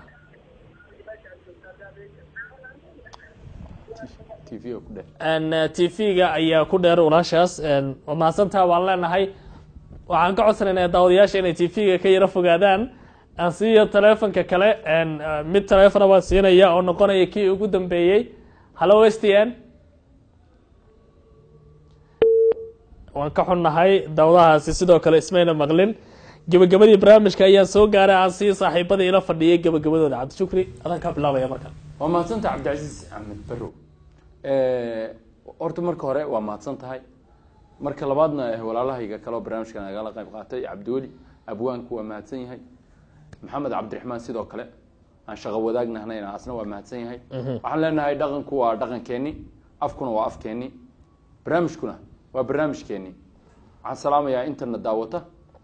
TV-ga ayaa ku dheer walaashaas mahadsantaha waan leenahay waxaan ka codsanaynaa daawadayaasha inay TV-ga ka yara fogaadaan aan siiyo telefonka kale mid telefona baan siinaya oo noqonaya kii ugu dambeeyey hallo STN waan ka xunnahay daawadahaasi sidoo kale ismayna maqlin gabagabadii barnaamijka ayaan soo gaaray aan siiyo saaxiibada ila fadhiyay gabagabadooda cabdishukri adaan ka bilaabaya markan waa mahadsantaha cabdicasiis axmed barrow horta marka hore waa mahadsan tahay marka labaadna walaalahayga kaleo barnaamijka nagala qayb qaatay cabdiweli abwaanku waa mahadsan yahay maxamed cabdiraxmaan sidoo kale aan shaqo wadaagnahnayn asna waa mahadsan yahay waxaan leenahay dhaqanku waa dhaqankeeni afkuna waa afkeeni barnaamijkuna waa barnaamijkeeni waxaan salaamayaa intana daawata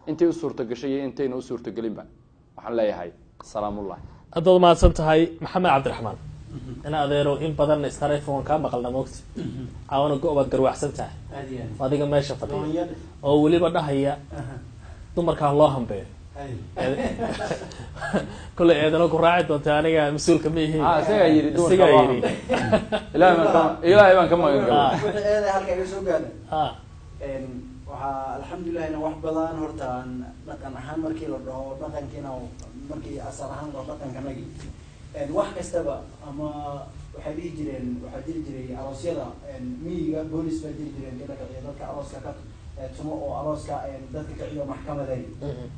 intay u suurta gashay iyo intayna u suurta gelinba waxaan leeyahay salaamullah haddaad mahadsan tahay maxamed cabdiraxmaan ina adeero in badan telephone ka maqalna moogta caawna goobaad garwaxsan tahay adiga meesha fadhiya oo waliba dhahaya dumarka loo hambeeyo kule eedana ku raaci doonta aniga mas'uulka ma yihiin isaga yiri dumarka loo hambeeyo ilaahay baan ka magan galay wixii eeday halka iga soo gaadhay waxaa alxamdulilah in wax badan horta aan dhaqan ahaan markii la dhaho dhaqankiina markii asal ahaan waa dhaqankanagi wax kastaba ama waxay dhihi jireen waxaa jiri jiray aroosyada miyiga boolis baa jiri jireen ila kaciyo dadka arooska ka tumo oo arooska dadka kaciyo maxkamaday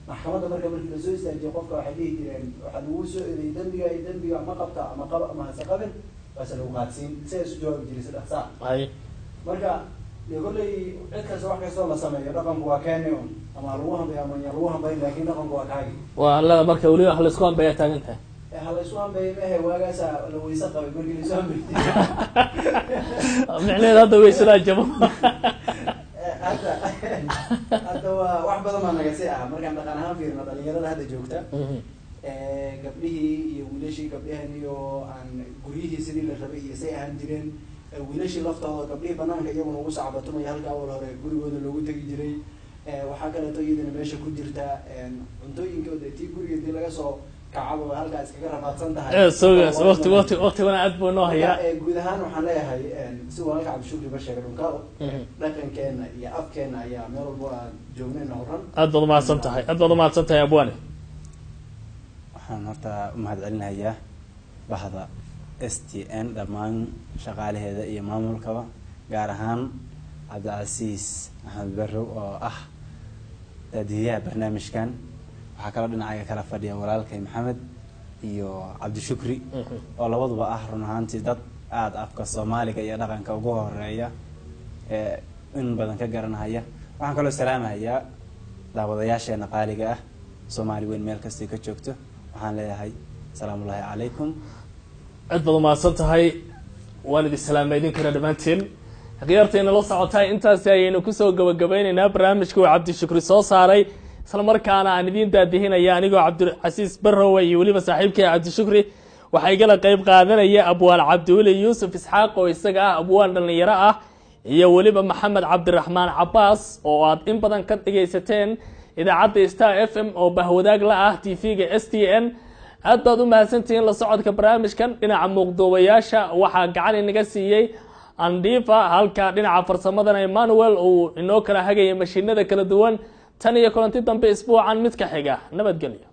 maxkamadda markii lasoo istaajiyo qofka waxay dhihi jireen waxaa lagu soo eeday dembiga ma qabta ama qaba ama hase qabin base lagu qaadsiin sidaas u jawaabi jiray saddex saac marka kolley cid kasta wax kastoo la sameeyo dhaqanku waa keeni un ama lagu hambeeyo ama lagu hambayn laakiin dhaqanku waa kaagi waa allada marka weliba wax laisku hambeeya taagan tahay halaysu hambeeyo mehe waagaasa la weyse qabay markii laysu hambeeyey micneheed hadda weysadaa jabo hadda waa wax badan baa naga sii ah markaan dhaqan ahaan fiirno dhalinyarada hadda joogta gabdhihii iyo wiilashii gabdhahan iyo aan guryihii sidii la rabay iyo say ahaan jireen wiilashii laftooda gabdhihii banaanka iyaguna ugu sacbatumaya halka awal hore gurigooda loogu tegi jiray waxaa kaleeto iyadana meesha ku jirta cuntooyinkooda tii gurigeedii laga soo kacabo halkaa iskaga rafaadsan tahay waqtigana aad buu noo hayaa guud ahaan waxaan leeyahay si uu halka cabdishukri ba sheegay dhulkaado dhaqankeena iyo afkeena ayaa meel walba aan joognayna horan aad baad umahadsan tahay abwaane waxaan horta umahad celinayaa bahda STN dhammaan shaqaalaheeda iyo maamulkaba gaar ahaan cabdicasiis axmed barrow oo ah daadiyaha barnaamijkan waxaa kaloo dhinacayga kala fadhiya walaalkay maxamed iyo cabdishukri oo labaduba ah run ahaantii dad aada afka soomaaliga iyo dhaqanka ugu horeeya in badan ka garanaya waxaan kaloo salaamayaa daawadayaasheena qaaliga ah Soomaali weyn meel kasta ka joogto waxaan leeyahay salaamullaahi calaykum aad baad umahadsan tahay waalidi salaameydin kana dhamaantiin khiyaarteena la socotay intaasi ayaynu kusoo gabagabaynaynaa barnaamijka uu cabdishukri soo saaray isla markaana aan idiin daadihinaya anigoo cabdicasiis barrowe iyo weliba saaxiibkay cabdishukri waxaa igala qayb qaadanaya abwaan cabdiweli yuusuf isxaaq oo isaga ah abwaan dhalinyaro ah iyo weliba maxamed cabdiraxmaan cabaas oo aad in badan ka dhegaysateen idaacadda Star FM oo bahwadaag la ah TV-ga STN aad baad u mahadsantihiin la socodka barnaamijkan dhinaca muuqdoobayaasha waxaa gacan inaga siiyey Andifa halka dhinaca farsamadana Emmanuel uu inoo kala hagaya mashiinada kala duwan tan iyo kulanti dambe isbuucan mid ka xiga nabadgelyo